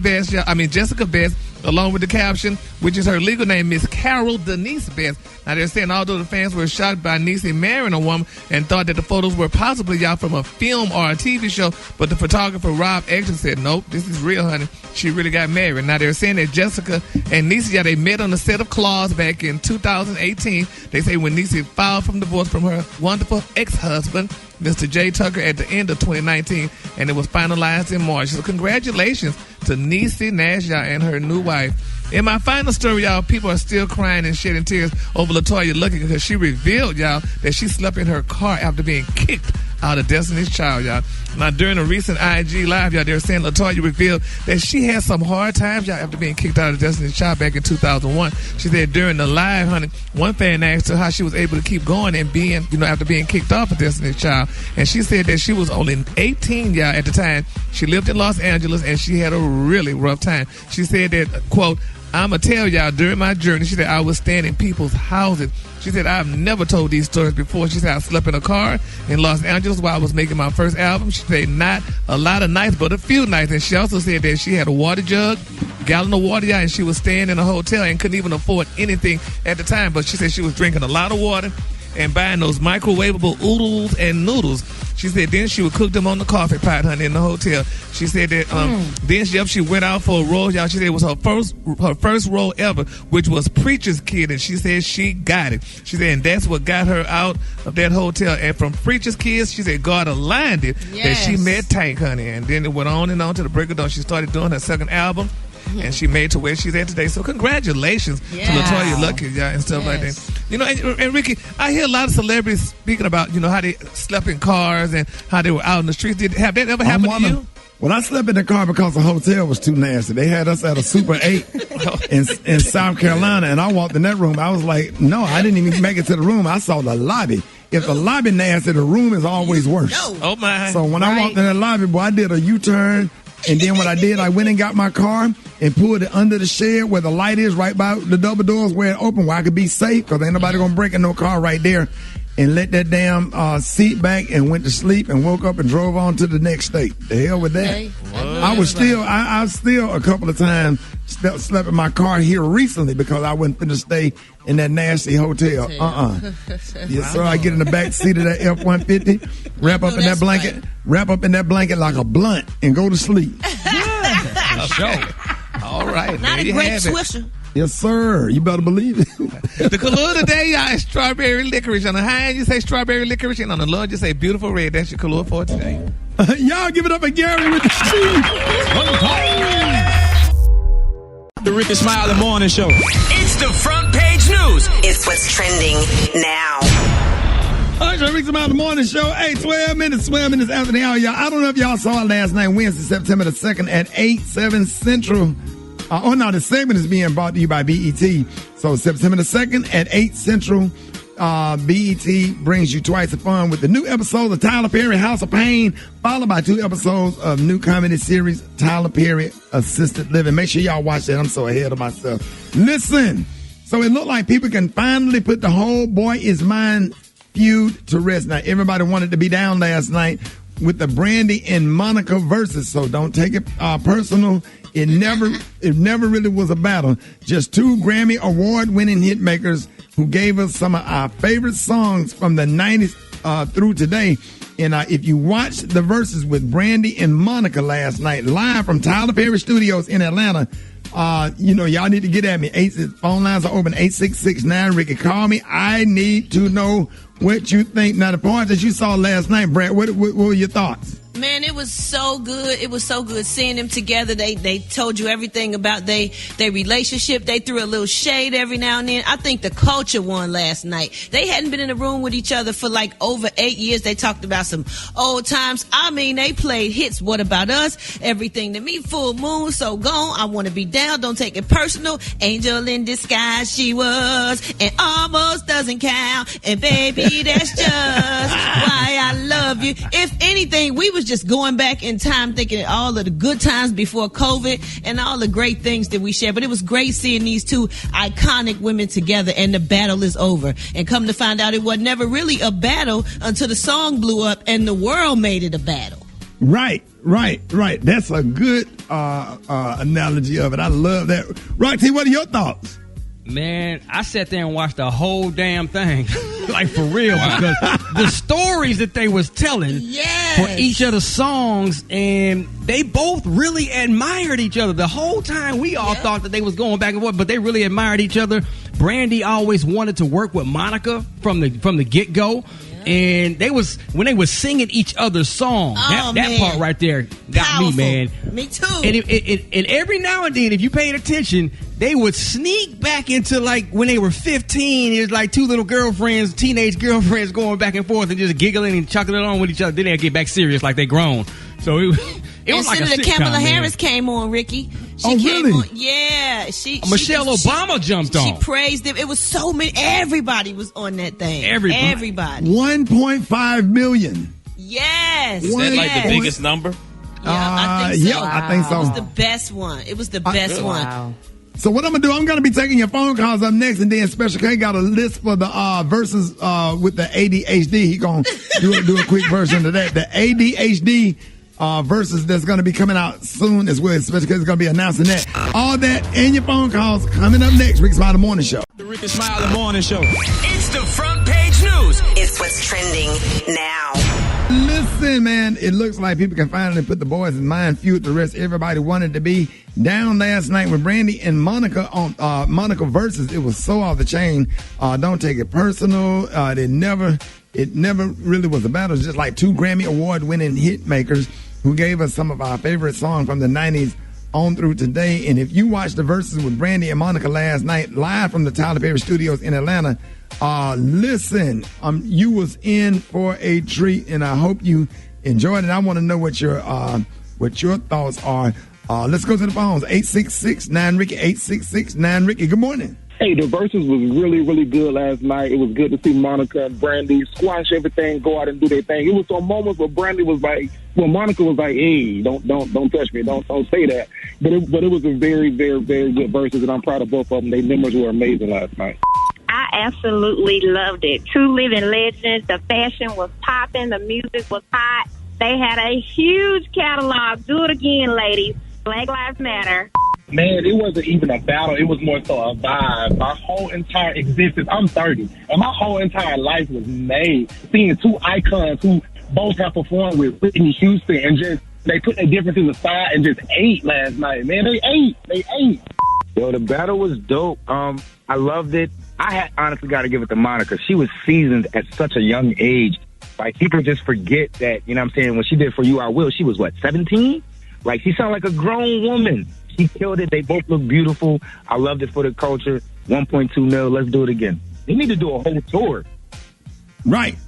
Best, along with the caption, which is her legal name, Miss Carol Denise Best. Now, they're saying although the fans were shocked by Niecy marrying a woman and thought that the photos were possibly, y'all, from a film or a TV show, but the photographer, Rob Exton, said, nope, this is real, honey. She really got married. Now, they're saying that Jessica and Niecy, y'all, they met on the set of Claws back in 2018. They say when Niecy filed for divorce from her wonderful ex-husband, Mr. Jay Tucker, at the end of 2019, and it was finalized in March. So congratulations to Niecy Nash, y'all, and her new wife. In my final story, y'all, people are still crying and shedding tears over LaToya Luckett because she revealed, y'all, that she slept in her car after being kicked out of Destiny's Child, y'all. Now, during a recent IG Live, y'all, they were saying LaToya revealed that she had some hard times, y'all, after being kicked out of Destiny's Child back in 2001. She said during the live, honey, one fan asked her how she was able to keep going and being, after being kicked off of Destiny's Child. And she said that she was only 18, y'all, at the time. She lived in Los Angeles, and she had a really rough time. She said that, quote, I'ma tell y'all, during my journey, she said, I was staying in people's houses. She said, I've never told these stories before. She said, I slept in a car in Los Angeles while I was making my first album. She said, not a lot of nights, but a few nights. And she also said that she had a water jug, gallon of water, and she was staying in a hotel and couldn't even afford anything at the time. But she said she was drinking a lot of water and buying those microwavable oodles and noodles. She said then she would cook them on the coffee pot, honey, in the hotel. She said that then she went out for a role, y'all. She said it was her first role ever, which was Preacher's Kid, and she said she got it. She said, and that's what got her out of that hotel. And from Preacher's Kids, she said God aligned it that she met Tank, honey. And then it went on and on to the break of dawn. She started doing her second album. And she made to where she's at today. So congratulations to LaToya Luckett, y'all, and stuff like that. And Ricky, I hear a lot of celebrities speaking about, how they slept in cars and how they were out in the streets. Have that ever happened to you? Well, I slept in the car because the hotel was too nasty. They had us at a Super 8 in South Carolina, and I walked in that room. I was like, no, I didn't even make it to the room. I saw the lobby. If the lobby nasty, the room is always worse. Oh, my. So when I walked in the lobby, boy, I did a U-turn. And then what I did, I went and got my car and pulled it under the shed where the light is, right by the double doors where it open, where I could be safe, because ain't nobody going to break in no car right there. And let that damn seat back and went to sleep and woke up and drove on to the next state. The hell with that. I still a couple of times slept in my car here recently because I wasn't finna stay in that nasty hotel. Yes, sir. I get in the back seat of that F-150, wrap up in that blanket like a blunt, and go to sleep. Okay. All right. Not a great swisher. Yes, sir. You better believe it. The color today, y'all, is strawberry licorice. On the high end, you say strawberry licorice, and on the low, you say beautiful red. That's your color for today. Y'all give it up for Gary with the sheet. The Rickey Smiley Morning Show. It's the front page news. It's what's trending now. All right, so Rickey Smiley the Morning Show. Hey, 12 minutes after the hour, y'all. I don't know if y'all saw it last night, Wednesday, September the 2nd at 8/7 Central. The segment is being brought to you by BET. So September the 2nd at 8 Central, BET brings you twice the fun with the new episode of Tyler Perry, House of Pain, followed by 2 episodes of new comedy series, Tyler Perry, Assisted Living. Make sure y'all watch that. I'm so ahead of myself. Listen, so it looked like people can finally put the whole Boy Is Mine feud to rest. Now, everybody wanted to be down last night with the Brandy and Monica Verzuz, so don't take it personal. It never really was a battle. Just 2 Grammy award-winning hit makers who gave us some of our favorite songs from the 90s through today. And if you watched the Verzuz with Brandy and Monica last night, live from Tyler Perry Studios in Atlanta, y'all need to get at me. Phone lines are open, 866-9-RICKY. Call me. I need to know what you think. Now, the part that you saw last night, Brad, what were your thoughts? Man, it was so good. It was so good seeing them together. They told you everything about their relationship. They threw a little shade every now and then. I think the culture won last night. They hadn't been in a room with each other for like over 8 years. They talked about some old times. I mean, they played hits. What About Us? Everything to Me. Full Moon. So Gone. I Want to Be Down. Don't Take It Personal. Angel in Disguise. She Was. And Almost Doesn't Count. And Baby, that's just why I love you. If anything, we was just going back in time thinking all of the good times before COVID and all the great things that we shared. But it was great seeing these 2 iconic women together, and the battle is over. And come to find out, it was never really a battle until the song blew up and the world made it a battle. Right. That's a good analogy of it. I love that. Roxy, what are your thoughts? Man, I sat there and watched the whole damn thing. Like, for real. Because the stories that they was telling for each of the songs, and they both really admired each other. The whole time we all thought that they was going back and forth, but they really admired each other. Brandy always wanted to work with Monica from the get-go. And when they was singing each other's song, that part right there got Powerful. me, man. Me too. And every now and then, if you paid attention, they would sneak back into, like, when they were 15, it was like 2 little girlfriends, teenage girlfriends going back and forth and just giggling and chuckling along with each other. Then they'd get back serious like they grown. So it was like a Senator sitcom, Kamala man. Harris came on, Ricky. She came really? on. Yeah. Michelle Obama jumped on. She praised them. It was so many. Everybody was on that thing. Everybody. 1.5 million. Yes. Is that like the biggest number? I think so. Yeah, I think so. It was the best one. It was the best one. Wow. So what I'm going to do, I'm going to be taking your phone calls up next, and then Special K got a list for the Verzuz with the ADHD. He going to do a quick version of that. The ADHD Verzuz that's going to be coming out soon as well. Special K is going to be announcing that. All that and your phone calls coming up next. Rickey Smiley Morning Show. The Rickey Smiley Morning Show. It's the front page news. It's what's trending now. Listen, man, it looks like people can finally put the Boys in Mind feud to rest. Everybody wanted to be down last night with Brandy and Monica on Monica Verzuz. It was so off the chain. Don't take it personal. It never really was a battle. It was just like 2 Grammy award-winning hit makers who gave us some of our favorite songs from the 90s on through today. And if you watched the Verzuz with Brandy and Monica last night, live from the Tyler Perry Studios in Atlanta, listen, you was in for a treat, and I hope you enjoyed it. I want to know what your thoughts are. Let's go to the phones. 866-9-RICKY, 866-9-RICKY. Good morning. Hey, the Verzuz was really, really good last night. It was good to see Monica and Brandy squash everything, go out and do their thing. It was some moments where Brandy was like, well, Monica was like, hey, don't touch me, don't say that. But it was a very, very, very good Verzuz, and I'm proud of both of them. Their numbers were amazing last night. I absolutely loved it. 2 living legends. The fashion was popping. The music was hot. They had a huge catalog. Do it again, ladies. Black Lives Matter. Man, it wasn't even a battle. It was more so a vibe. My whole entire existence, I'm 30, and my whole entire life was made seeing two icons who both have performed with Whitney Houston, and just they put their differences aside and just ate last night. Man, they ate. Yo, the battle was dope. I loved it. I had honestly got to give it to Monica. She was seasoned at such a young age. Like, people just forget that, you know what I'm saying, when she did For You I Will, she was, 17? Like, she sounded like a grown woman. She killed it. They both look beautiful. I loved it for the culture. 1.2 mil. Let's do it again. They need to do a whole tour. Right.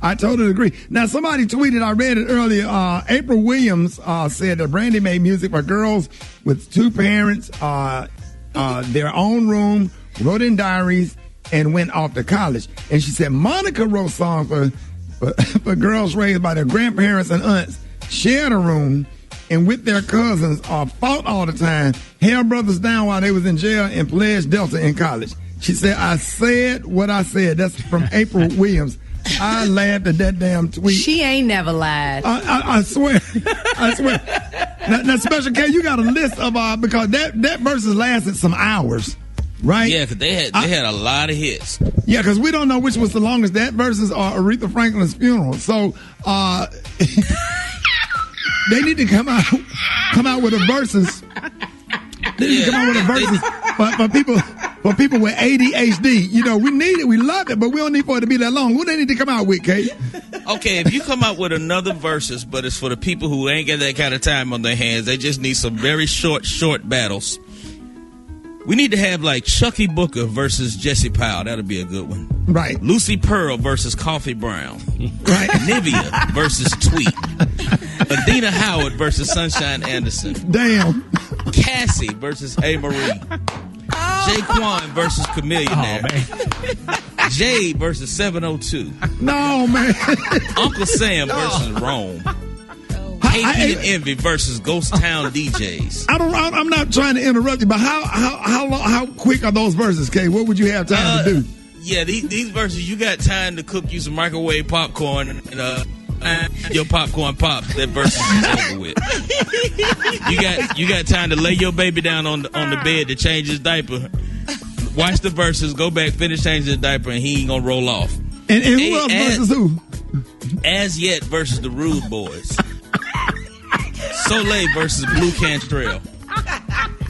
I totally agree. Now, somebody tweeted, I read it earlier, April Williams said that Brandy made music for girls with two parents, their own room, wrote in diaries, and went off to college. And she said Monica wrote songs for girls raised by their grandparents and aunts, shared a room, and with their cousins fought all the time, held brothers down while they was in jail, and pledged Delta in college. She said, I said what I said. That's from April Williams. I laughed at that damn tweet. She ain't never lied. I swear. I swear. Now, Special K, you got a list of, because that versus lasted some hours, right? Yeah, because they had a lot of hits. Yeah, because we don't know which was the longest, that versus Aretha Franklin's funeral. So, they need to come out with a versus. They need to come out with a versus for people with ADHD. You know, we need it, we love it, but we don't need for it to be that long. What do they need to come out with, Kate? Okay, if you come out with another versus, but it's for the people who ain't got that kind of time on their hands, they just need some very short battles. We need to have like Chucky Booker versus Jesse Powell. That'll be a good one. Right. Lucy Pearl versus Coffee Brown. Right. Nivea versus Tweet. Adina Howard versus Sunshine Anderson. Damn. Cassie versus A. Marie. Jaquan versus Chameleonaire. Jade versus 702. No, man. Uncle Sam versus Rome. KP and Envy versus Ghost Town DJs. I'm not trying to interrupt you, but how quick are those verses, Kay? What would you have time to do? Yeah, these verses, you got time to cook you some microwave popcorn and your popcorn pops. That verse is over with. You got time to lay your baby down on the bed to change his diaper. Watch the verses, go back, finish changing his diaper, and he ain't gonna roll off. And who else versus who? As Yet versus the Rude Boys. Soleil versus Blue Cantrell.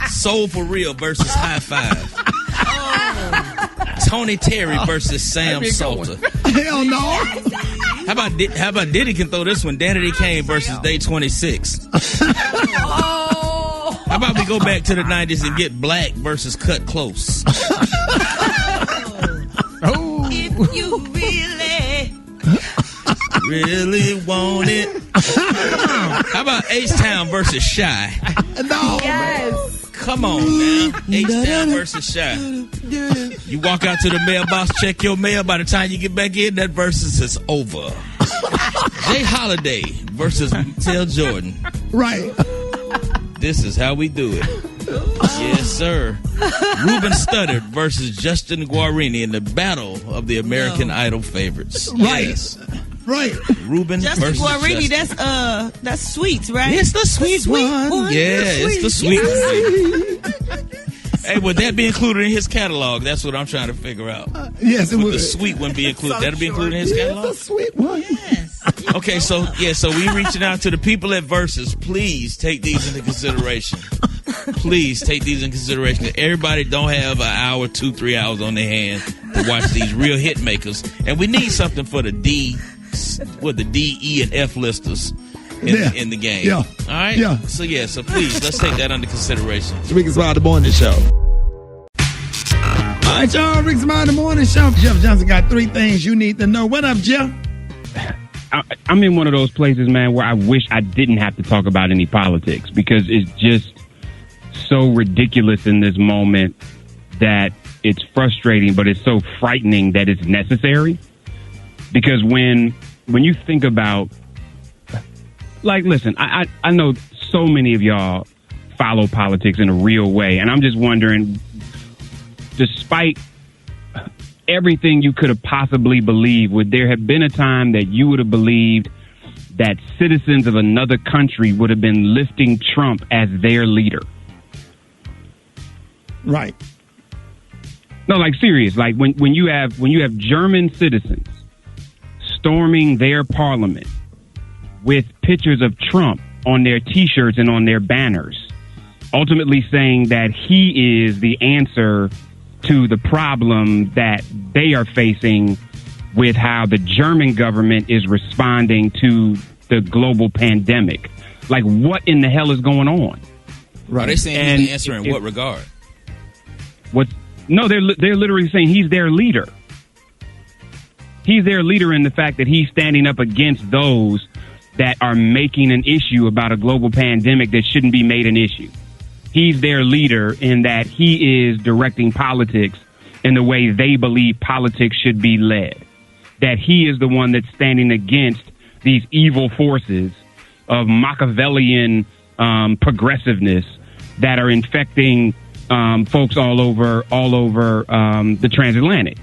Soul for Real versus High Five. Tony Terry versus Sam Salter. Hell no. How about Diddy can throw this one? Danity Kane versus Day 26. How about we go back to the 90s and get Black versus Cut Close? If you really want it. How about H-Town versus Shy? No. Yes. Come on now. H-Town versus Shy. You walk out to the mailbox, check your mail. By the time you get back in, that versus is over. Jay Holiday versus Tell Jordan. Right. This is how we do it. Yes, sir. Ruben Studdard versus Justin Guarini in the battle of the American Idol favorites. Right. Yes. Right. Ruben Justin versus Guarini, Justin. that's Sweets, right? It's the sweet one. Yeah, it's the sweet one. Hey, would that be included in his catalog? That's what I'm trying to figure out. Yes, it would. The sweet one be included? That'll be included in his catalog? It's the sweet one. Yes. Okay, so we reaching out to the people at Verzuz. Please take these into consideration. Please take these into consideration. Everybody don't have an hour, 2-3 hours on their hand to watch these real hit makers. And we need something for the D, E, and F listers in the game. Yeah. All right? Yeah. So please, let's take that under consideration. Rickey Smiley, the morning show. All right, y'all. Rickey Smiley, the morning show. Jeff Johnson got 3 things you need to know. What up, Jeff? I'm in one of those places, man, where I wish I didn't have to talk about any politics because it's just so ridiculous in this moment that it's frustrating, but it's so frightening that it's necessary. Because when you think about, like, listen, I know so many of y'all follow politics in a real way, and I'm just wondering, despite everything you could have possibly believed, would there have been a time that you would have believed that citizens of another country would have been lifting Trump as their leader. Right. No, like serious. Like when you have German citizens storming their parliament with pictures of Trump on their T-shirts and on their banners, ultimately saying that he is the answer to the problem that they are facing with how the German government is responding to the global pandemic. Like, what in the hell is going on? Right. Are they saying he's the answer in what regard? No, they're literally saying he's their leader. He's their leader in the fact that he's standing up against those that are making an issue about a global pandemic that shouldn't be made an issue. He's their leader in that he is directing politics in the way they believe politics should be led. That he is the one that's standing against these evil forces of Machiavellian progressiveness that are infecting folks all over the transatlantic.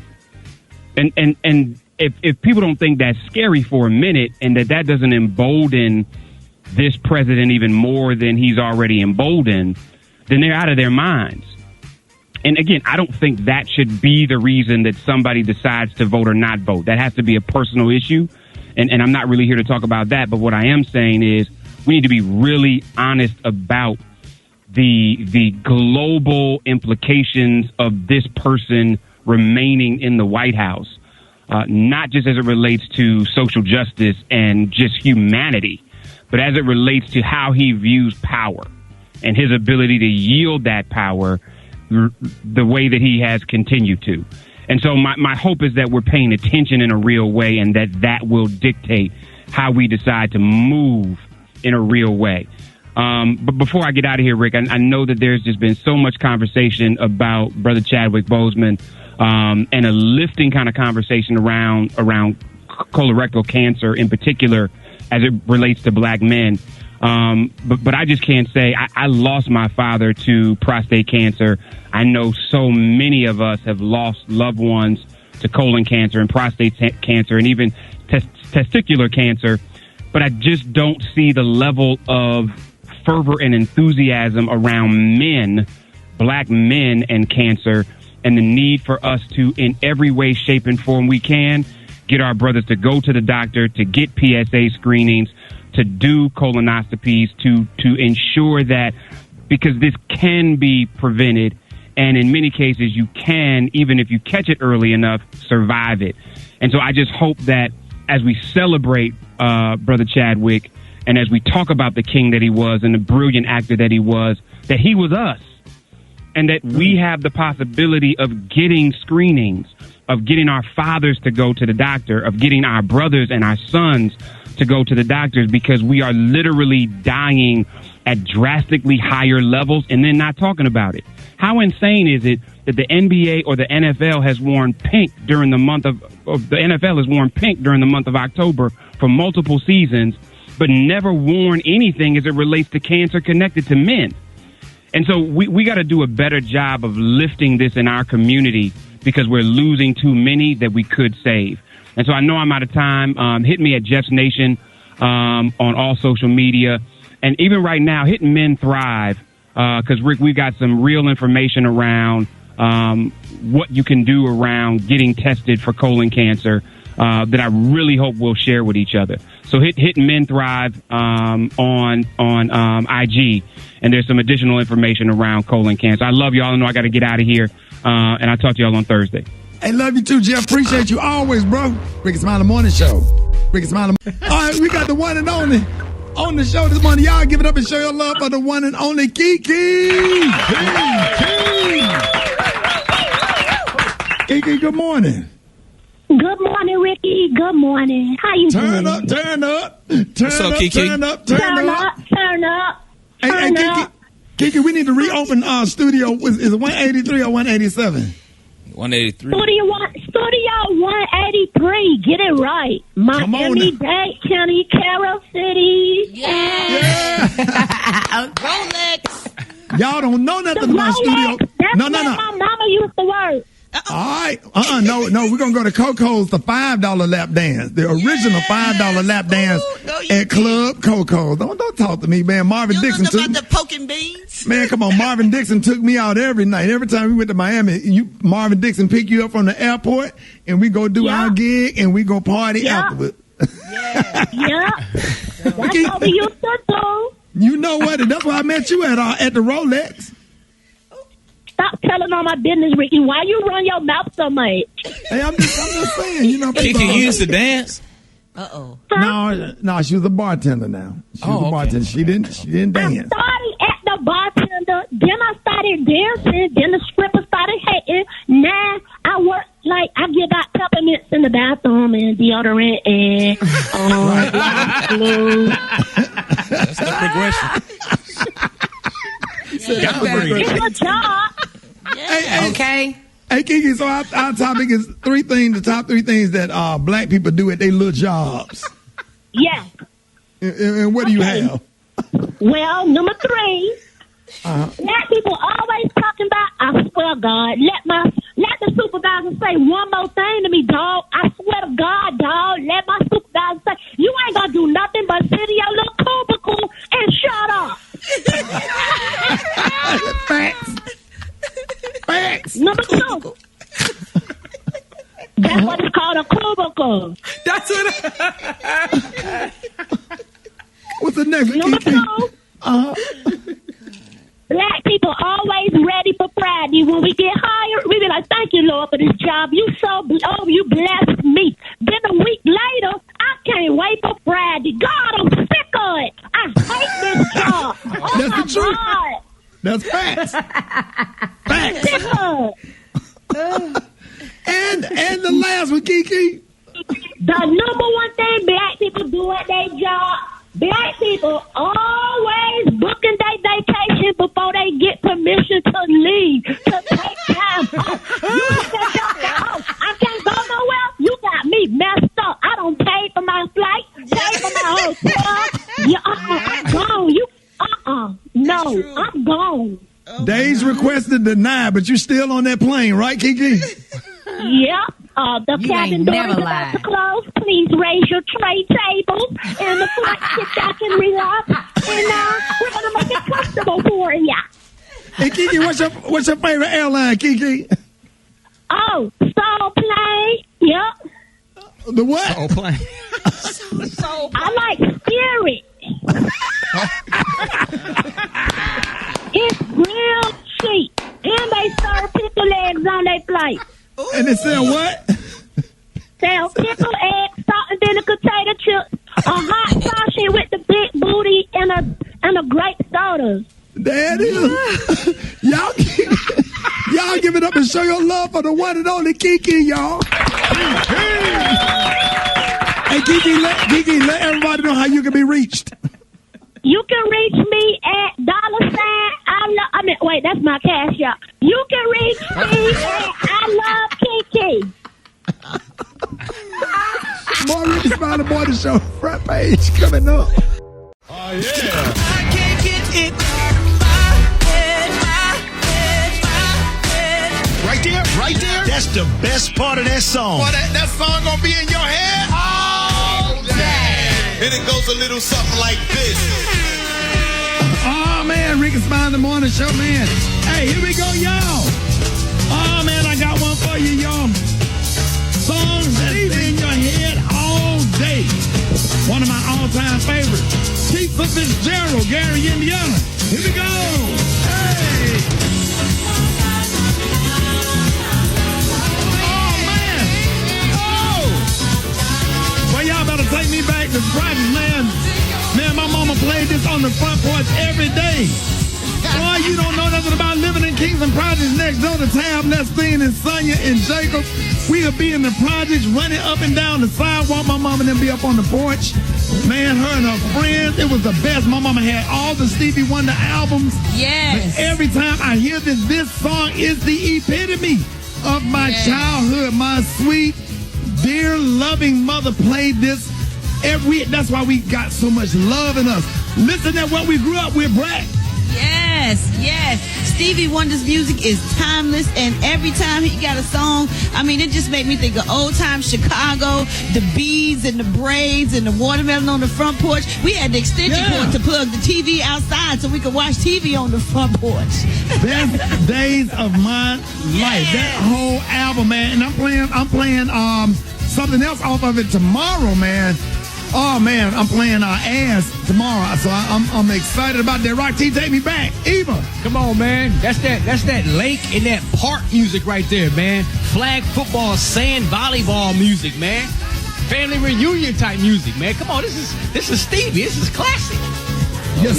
And if people don't think that's scary for a minute, and that doesn't embolden this president even more than he's already emboldened, then they're out of their minds. And again, I don't think that should be the reason that somebody decides to vote or not vote. That has to be a personal issue. And I'm not really here to talk about that. But what I am saying is we need to be really honest about the global implications of this person remaining in the White House, not just as it relates to social justice and just humanity, but as it relates to how he views power and his ability to yield that power the way that he has continued to. And so my hope is that we're paying attention in a real way, and that will dictate how we decide to move in a real way. But before I get out of here, Rick, I know that there's just been so much conversation about Brother Chadwick Boseman, and a lifting kind of conversation around colorectal cancer in particular as it relates to black men. But I just can't say I lost my father to prostate cancer. I know so many of us have lost loved ones to colon cancer and prostate cancer and even testicular cancer. But I just don't see the level of fervor and enthusiasm around men, black men, and cancer, and the need for us to, in every way, shape, and form we can, get our brothers to go to the doctor, to get PSA screenings, to do colonoscopies, to ensure that, because this can be prevented, and in many cases you can, even if you catch it early enough, survive it. And so I just hope that as we celebrate Brother Chadwick, and as we talk about the king that he was and the brilliant actor that he was us, and that we have the possibility of getting screenings, of getting our fathers to go to the doctor, of getting our brothers and our sons to go to the doctors, because we are literally dying at drastically higher levels and then not talking about it. How insane is it that the NBA or the NFL has worn pink during the month of the NFL has worn pink during the month of October for multiple seasons, but never worn anything as it relates to cancer connected to men? And so we got to do a better job of lifting this in our community, because we're losing too many that we could save. And so I know I'm out of time. Hit me at Jeff's Nation on all social media. And even right now, hit Men Thrive, because, Rick, we've got some real information around what you can do around getting tested for colon cancer that I really hope we'll share with each other. So hit Men Thrive on IG, and there's some additional information around colon cancer. I love y'all. I know I got to get out of here, and I'll talk to y'all on Thursday. Hey, love you too, Jeff. Appreciate you always, bro. Rickey Smiley Morning Show. Rickey Smiley. All right, we got the one and only on the show this morning. Y'all give it up and show your love for the one and only Kiki. Kiki, good morning. Good morning, Ricky. Good morning. How you doing? Turn up. What's up, Kiki? Turn up. Hey, Kiki, we need to reopen our studio. Is it 183 or 187? 183. Studio 183. Get it right. Miami-Dade County, Carroll City. Yeah. Rolex. Y'all don't know nothing about studio. That's what my mama used to work. All right. No, we're going to go to Coco's, the $5 lap dance. The original $5 lap dance at Club Coco's. Don't talk to me, man. Marvin Dixon took about the poking beans? Man, come on. Marvin Dixon took me out every night. Every time we went to Miami, Marvin Dixon pick you up from the airport, and we go do our gig, and we go party afterward. Yeah. That's what we used to do. You know what? That's why I met you at the Rolex. Stop telling all my business, Ricky. Why you run your mouth so much? Hey, I'm just saying, you know. She can use the dance. Uh-oh. No, she was a bartender now. She was a bartender. She didn't dance. I started at the bartender, then I started dancing, then the stripper started hating. Now I work I give out peppermints in the bathroom and deodorant and glue. That's the progression. It's a job. Okay. Hey, Kiki, so our topic is the top three things that black people do at their little jobs. Yeah. And what do you have? Well, number 3, black people always talking about, I swear to God, let the supervisor say one more thing to me, dog. I swear to God, dog, let my supervisor say, you ain't gonna do nothing but sit in your little cubicle and shut up. Facts. Number 2. That's what it's called, a cubicle. That's it. What's the next one? Number 2. Black people always ready for Friday. When we get hired, we be like, thank you, Lord, for this job. You blessed me. Then a week later, I can't wait for Friday. God, I'm sick of it. I hate this job. That's the truth. God. That's facts. Facts. Sick of it. And the last one, Kiki. The number one thing black people do at their job, black people always booking their vacation before they get permission to leave, to take time off. I can't go nowhere. You got me messed up. I don't pay for my flight, pay for my hotel. I'm gone. No, I'm gone. Days requested denied, but you're still on that plane, right, Kiki? Yep. The cabin door is about to close. Please raise your tray tables and the flight sit back and relax. And we're gonna make it comfortable for you. Hey, Kiki, what's your favorite airline, Kiki? Oh, Soul Plane. Yep. The what? Soul Plane. I like Spirit. It's real cheap, and they serve pickle eggs on their plate. And they sell what? Sell pickle eggs, salt and vinegar potato chips, a hot sausage with the big booty, and a grape sodas. There it is. Y'all give it up and show your love for the one and only Kiki, y'all. Hey, Kiki, let everybody know how you can be reached. You can reach me at $. That's my cash out. You can reach me at I Love Kiki. More Rickey Smiley Morning Show front page coming up. Oh yeah. I can't get it. Right there. That's the best part of that song. Boy, that song gonna be in your head all day. And it goes a little something like this. Oh, man, Rickey Smiley Morning Show, man. Hey, here we go, y'all. Oh, man, I got one for you, y'all. Songs that's in your head all day. One of my all-time favorites. Keith Fitzgerald, Gary, Indiana. Here we go. Hey. Oh, man. Oh. Well, y'all better take me back to practice, man. Man, my mama played this on the front porch every day. Boy, you don't know nothing about living in Kingston Projects next door to Tab, Nestine, and Sonia and Jacob. We'll be in the projects running up and down the sidewalk. My mama and them be up on the porch. Man, her and her friends, it was the best. My mama had all the Stevie Wonder albums. Yes. But every time I hear this song is the epitome of my childhood. My sweet, dear, loving mother played this. That's why we got so much love in us. Listen to what we grew up with, Brad. Yes. Stevie Wonder's music is timeless, and every time he got a song, I mean, it just made me think of old time Chicago, the bees and the braids and the watermelon on the front porch. We had the extension cord to plug the TV outside so we could watch TV on the front porch. Best days of my life. That whole album, man. And I'm playing something else off of it tomorrow, man. Oh man, I'm playing Ass tomorrow, so I'm excited about that. Rock T, take me back, Eva. Come on, man. That's that lake and that park music right there, man. Flag football, sand volleyball music, man. Family reunion type music, man. Come on, this is Stevie. This is classic. Yes,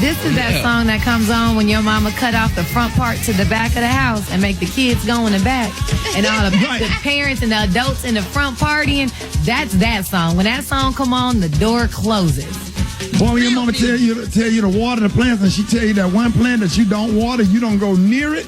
This is that song that comes on when your mama cut off the front part to the back of the house and make the kids go in the back, and all the parents and the adults in the front partying. That's that song. When that song come on, the door closes. Boy, when your mama tell you to water the plants, and she tell you that one plant that you don't water, you don't go near it.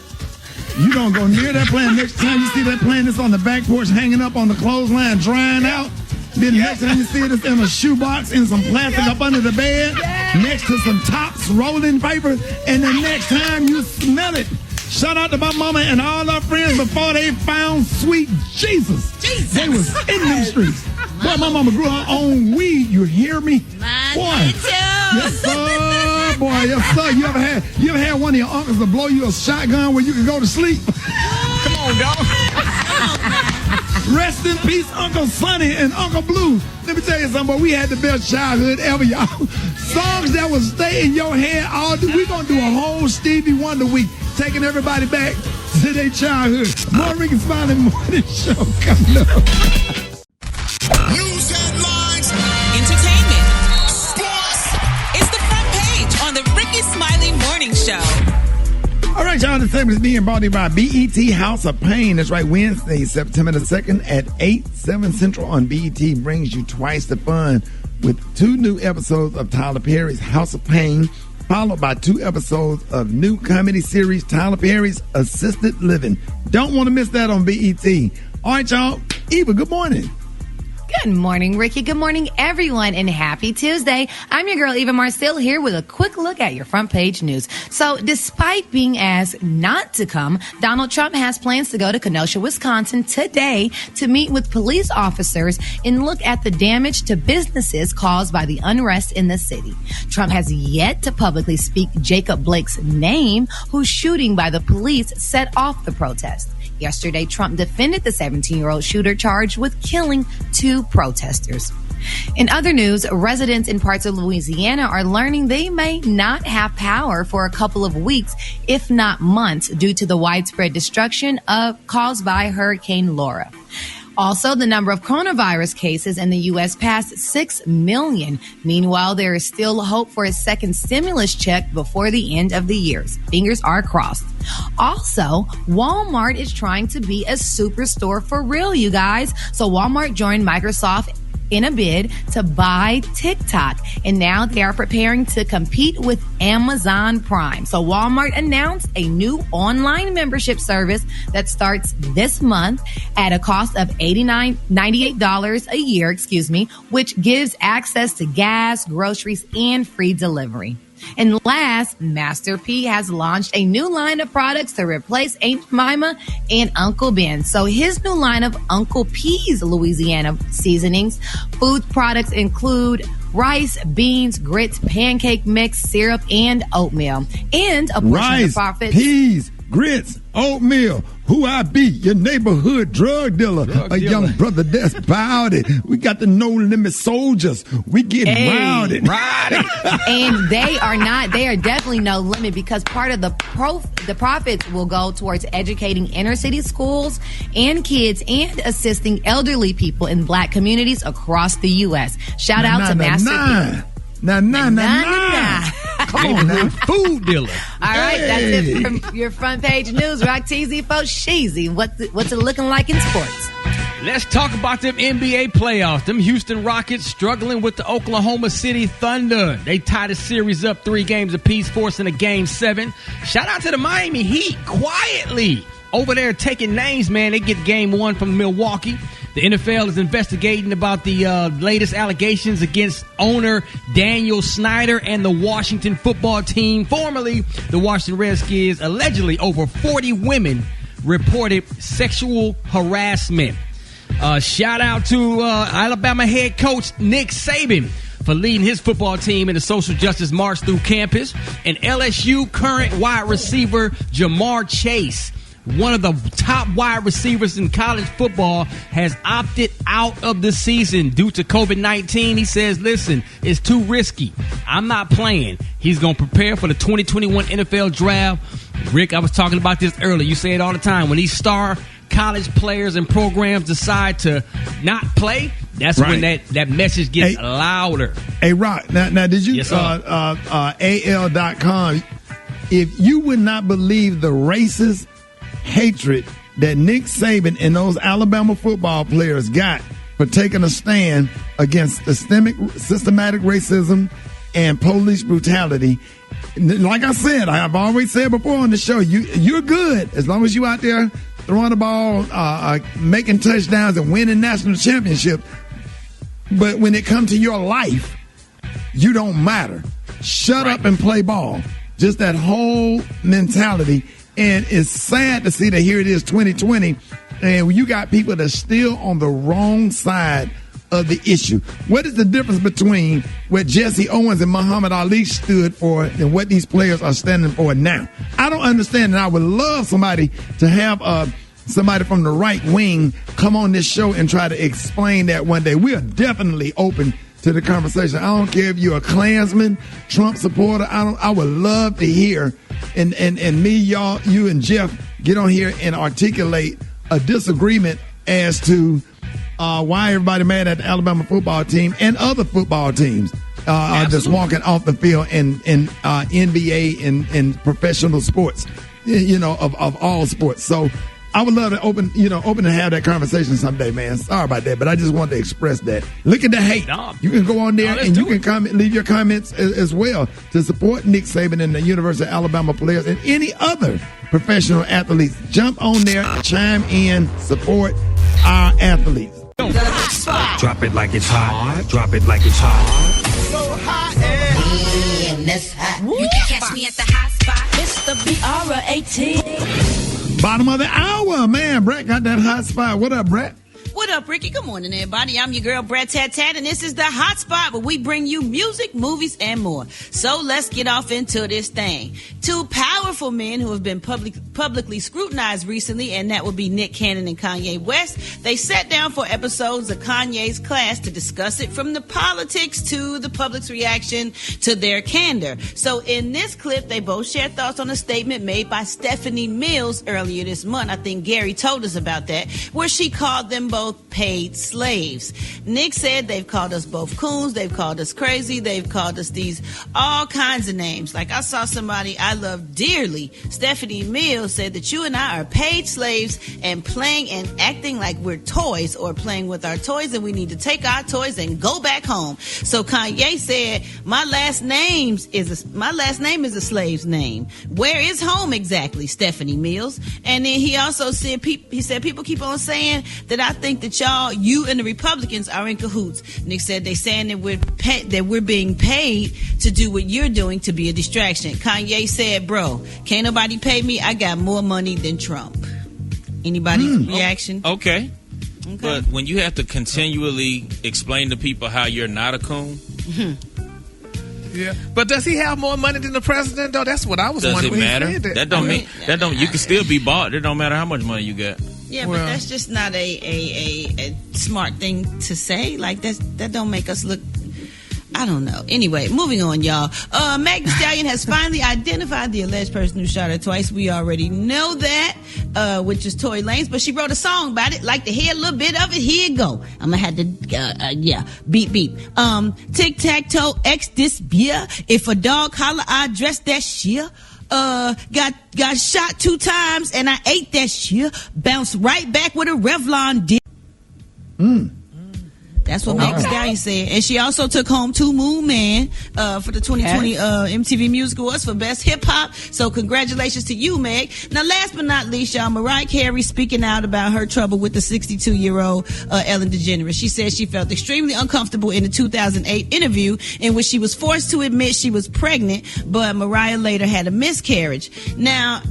You don't go near that plant. Next time you see that plant that's on the back porch hanging up on the clothesline drying out, then next time you see it, it's in a shoebox in some plastic up under the bed, next to some tops rolling paper, and the next time you smell it, shout out to my mama and all our friends before they found sweet Jesus. They was in them streets. Boy, my mama grew her own weed. You hear me? Boy. Yes, sir. Boy, yes, sir. You ever had one of your uncles to blow you a shotgun where you could go to sleep? Come on, dog. Rest in peace, Uncle Sonny and Uncle Blue. Let me tell you something, boy. We had the best childhood ever, y'all. Songs that will stay in your head all day. We're going to do a whole Stevie Wonder week, taking everybody back to their childhood. More Rickey Smiley Morning Show coming up. News headlines, entertainment, sports. It's the front page on the Rickey Smiley Morning Show. All right, y'all, the segment is being brought to you by BET House of Pain. That's right, Wednesday, September the 2nd at 7 Central on BET brings you twice the fun with 2 new episodes of Tyler Perry's House of Pain, followed by 2 episodes of new comedy series Tyler Perry's Assisted Living. Don't want to miss that on BET. All right, y'all. Eva, good morning. Good morning, Ricky. Good morning, everyone, and happy Tuesday. I'm your girl, Eva Marcel, here with a quick look at your front page news. So, despite being asked not to come, Donald Trump has plans to go to Kenosha, Wisconsin today to meet with police officers and look at the damage to businesses caused by the unrest in the city. Trump has yet to publicly speak Jacob Blake's name, whose shooting by the police set off the protest. Yesterday, Trump defended the 17-year-old shooter charged with killing 2 protesters. In other news, residents in parts of Louisiana are learning they may not have power for a couple of weeks, if not months, due to the widespread destruction caused by Hurricane Laura. Also, the number of coronavirus cases in the U.S. passed 6 million. Meanwhile, there is still hope for a second stimulus check before the end of the year. Fingers are crossed. Also, Walmart is trying to be a superstore for real, you guys. So Walmart joined Microsoft in a bid to buy TikTok, and now they are preparing to compete with Amazon Prime. So Walmart announced a new online membership service that starts this month at a cost of $98 a year, which gives access to gas, groceries, and free delivery. And last, Master P has launched a new line of products to replace Aunt Jemima and Uncle Ben. So his new line of Uncle P's Louisiana seasonings. Food products include rice, beans, grits, pancake mix, syrup, and oatmeal. And a portion of the profits. Peas, grits, oatmeal. Who I be? Your neighborhood drug dealer. A young brother that's bowdy. We got the no limit soldiers. We get rowdy. And they are definitely no limit, because part of the profits will go towards educating inner city schools and kids and assisting elderly people in Black communities across the U.S. Shout out to Master P. Come on now. Food dealer. All right, that's it from your front page news. Rock TZ for Sheezy. What's it looking like in sports? Let's talk about them NBA playoffs. Them Houston Rockets struggling with the Oklahoma City Thunder. They tied the series up 3 games apiece, forcing a Game 7. Shout out to the Miami Heat, quietly over there taking names, man. They get Game 1 from Milwaukee. The NFL is investigating about the latest allegations against owner Daniel Snyder and the Washington football team. Formerly, the Washington Redskins, allegedly over 40 women reported sexual harassment. Shout out to Alabama head coach Nick Saban for leading his football team in the social justice march through campus. And LSU current wide receiver Jamar Chase, one of the top wide receivers in college football, has opted out of the season due to COVID-19. He says, listen, it's too risky. I'm not playing. He's going to prepare for the 2021 NFL draft. Rick, I was talking about this earlier. You say it all the time. When these star college players and programs decide to not play, that's when that message gets louder. Hey, Rock, now did you, AL.com, if you would not believe the racist hatred that Nick Saban and those Alabama football players got for taking a stand against systematic racism and police brutality. Like I said, I've always said before on the show, you're good as long as you out there throwing the ball, making touchdowns and winning national championships. But when it comes to your life, you don't matter. Shut up and play ball. Just that whole mentality. And it's sad to see that here it is 2020, and you got people that's still on the wrong side of the issue. What is the difference between what Jesse Owens and Muhammad Ali stood for and what these players are standing for now? I don't understand, and I would love somebody to have somebody from the right wing come on this show and try to explain that one day. We are definitely open to the conversation. I don't care if you're a Klansman, Trump supporter. I would love to hear, and me, y'all, you and Jeff get on here and articulate a disagreement as to why everybody mad at the Alabama football team and other football teams are just walking off the field in NBA and professional sports, of all sports. So I would love to open to have that conversation someday, man. Sorry about that, but I just wanted to express that. Look at the hate. You can go on there and you can comment, leave your comments as well to support Nick Saban and the University of Alabama players and any other professional athletes. Jump on there, chime in, support our athletes. Drop it like it's hot. Drop it like it's hot. So hot and that's hot. You can catch me at the hot spot. It's the BR18. Bottom of the hour, man. Brett got that hot spot. What up, Brett? What up, Ricky? Good morning, everybody. I'm your girl, Brett Tat Tat, and this is the Hot Spot, where we bring you music, movies, and more. So let's get off into this thing. Two powerful men who have been publicly scrutinized recently, and that would be Nick Cannon and Kanye West. They sat down for episodes of Kanye's Class to discuss it, from the politics to the public's reaction to their candor. So in this clip, they both shared thoughts on a statement made by Stephanie Mills earlier this month. I think Gary told us about that, where she called them both paid slaves. Nick said they've called us both coons, they've called us crazy, they've called us these all kinds of names. Like I saw somebody I love dearly, Stephanie Mills, said that you and I are paid slaves and playing and acting like we're toys, or playing with our toys, and we need to take our toys and go back home. So Kanye said, my last name is a slave's name. Where is home exactly, Stephanie Mills? And then he also said, people keep on saying that I think that you and the Republicans are in cahoots. Nick said they saying that we're being paid to do what you're doing to be a distraction. Kanye said, bro, can't nobody pay me. I got more money than Trump. Anybody's reaction? Okay. But when you have to continually explain to people how you're not a coon. Yeah, but does he have more money than the president, though? That's what I was wondering. Does it matter? That don't mean you can still be bought. It don't matter how much money you got. Yeah, but that's just not a smart thing to say. Like that don't make us look. I don't know. Anyway, moving on, y'all. Meg Thee Stallion has finally identified the alleged person who shot her twice. We already know that, which is Tory Lanez, but she wrote a song about it. Like to hear a little bit of it? Here you go. I'm gonna have to, beep. Tic-tac-toe, X this beer. If a dog holler, I dress that shit. Got shot 2 times and I ate that shit. Bounced right back with a Revlon dip. That's what Meg Thee Stallion said. And she also took home 2 Moon Man for the 2020 MTV Music Awards for Best Hip Hop. So congratulations to you, Meg. Now, last but not least, y'all, Mariah Carey speaking out about her trouble with the 62-year-old Ellen DeGeneres. She said she felt extremely uncomfortable in the 2008 interview in which she was forced to admit she was pregnant, but Mariah later had a miscarriage. Now,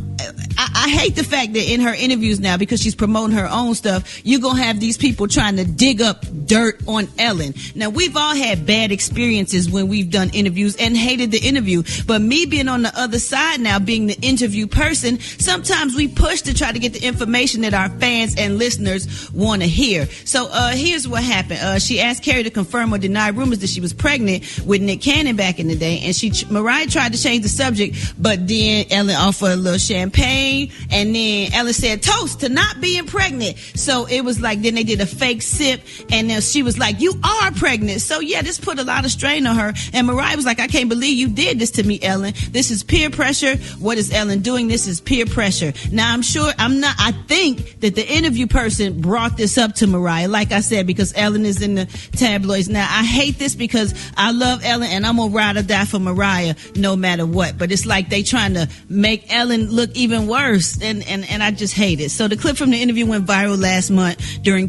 I hate the fact that in her interviews now, because she's promoting her own stuff, you're going to have these people trying to dig up dirt on Ellen. Now, we've all had bad experiences when we've done interviews and hated the interview. But me being on the other side now, being the interview person, sometimes we push to try to get the information that our fans and listeners want to hear. So here's what happened. She asked Carey to confirm or deny rumors that she was pregnant with Nick Cannon back in the day. And Mariah tried to change the subject, but then Ellen offered a little champagne, and then Ellen said toast to not being pregnant. So it was like, then they did a fake sip, and then she was like, you are pregnant. So yeah, this put a lot of strain on her, and Mariah was like, I can't believe you did this to me, Ellen. This is peer pressure. What is Ellen doing? This is peer pressure. Now, I think that the interview person brought this up to Mariah, like I said, because Ellen is in the tabloids. Now, I hate this because I love Ellen, and I'm gonna ride or die for Mariah no matter what, but it's like they trying to make Ellen look even worse, and I just hate it. So the clip from the interview went viral last month during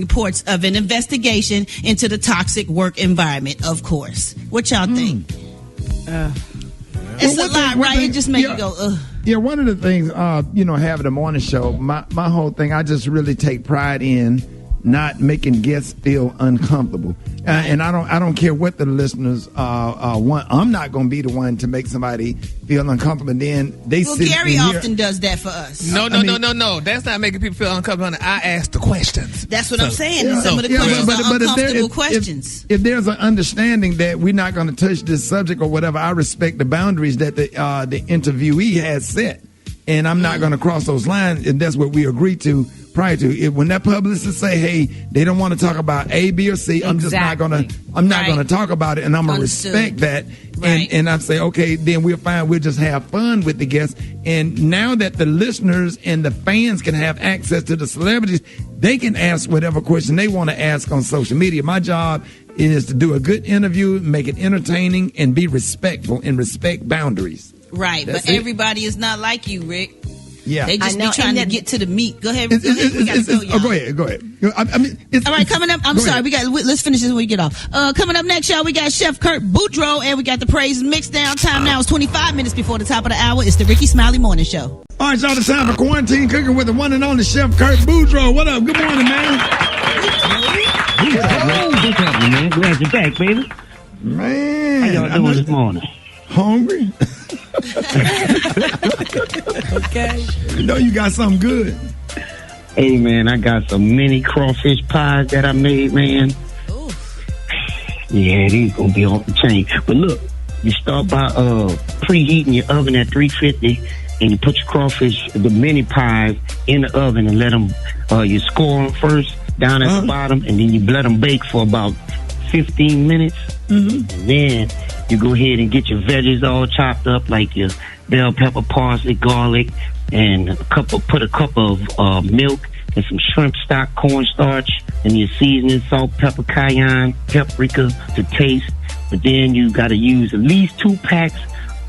reports of an investigation into the toxic work environment, of course. What y'all think? It's a lot, right? It just makes you go, ugh. Yeah, one of the things, having a morning show, my whole thing, I just really take pride in not making guests feel uncomfortable. And I don't care what the listeners want. I'm not going to be the one to make somebody feel uncomfortable. And then they sit Gary in often here. does that for us. No. That's not making people feel uncomfortable. I ask the questions. That's what I'm saying. Some of the questions are uncomfortable questions. If there's an understanding that we're not going to touch this subject or whatever, I respect the boundaries that the interviewee has set. And I'm not going to cross those lines. And that's what we agreed to prior to. When that publicist say, hey, they don't want to talk about A, B, or C, I'm just not going to talk about it, and I'm going to respect that. And I say, okay, then we're fine. We'll just have fun with the guests. And now that the listeners and the fans can have access to the celebrities, they can ask whatever question they want to ask on social media. My job is to do a good interview, make it entertaining, and be respectful and respect boundaries. Right, but everybody is not like you, Rick. Yeah, they just be trying to get to the meat. Go ahead. We got to go, y'all. Go ahead. All right, coming up. I'm sorry. Let's finish this when we get off. Coming up next, y'all, we got Chef Kurt Boudreaux, and we got the praise mix down. Time now is 25 minutes before the top of the hour. It's the Rickey Smiley Morning Show. All right, y'all, it's time for Quarantine Cooking with the one and only Chef Kurt Boudreaux. What up? Good morning, man. What's happening, man? Glad you're back, baby. Man, how y'all doing this morning? Hungry? Okay. You know you got something good. Hey, man, I got some mini crawfish pies that I made, man. Ooh. Yeah, these gonna be off the chain. But look, you start by preheating your oven at 350, and you put your crawfish, the mini pies, in the oven and let them, you score them first down at the bottom, and then you let them bake for about 15 minutes. And then you go ahead and get your veggies all chopped up, like your bell pepper, parsley, garlic, and put a cup of milk and some shrimp stock, cornstarch, and your seasoning, salt, pepper, cayenne, paprika to taste. But then you got to use at least 2 packs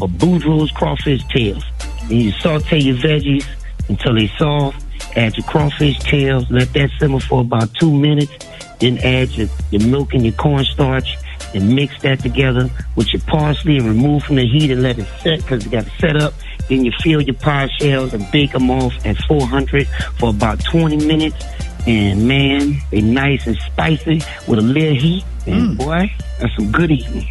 of Boudreaux's crawfish tails. And you saute your veggies until they soft. Add your crawfish tails, let that simmer for about 2 minutes. Then add your milk and your cornstarch and mix that together with your parsley and remove from the heat and let it set, because you got to set up. Then you fill your pie shells and bake them off at 400 for about 20 minutes. And man, they nice and spicy with a little heat. And boy, that's some good eating.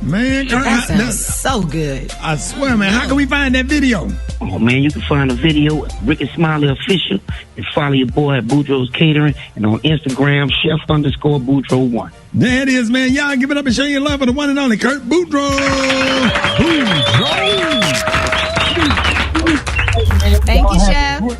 Man, that sounds so good. I swear, man. How can we find that video? Oh, man, you can find a video at Rickey Smiley Official, and follow your boy at Boudreaux's Catering, and on Instagram, Chef_Boudreaux1. There it is, man. Y'all give it up and show your love for the one and only Kurt Boudreaux. Thank you, Chef.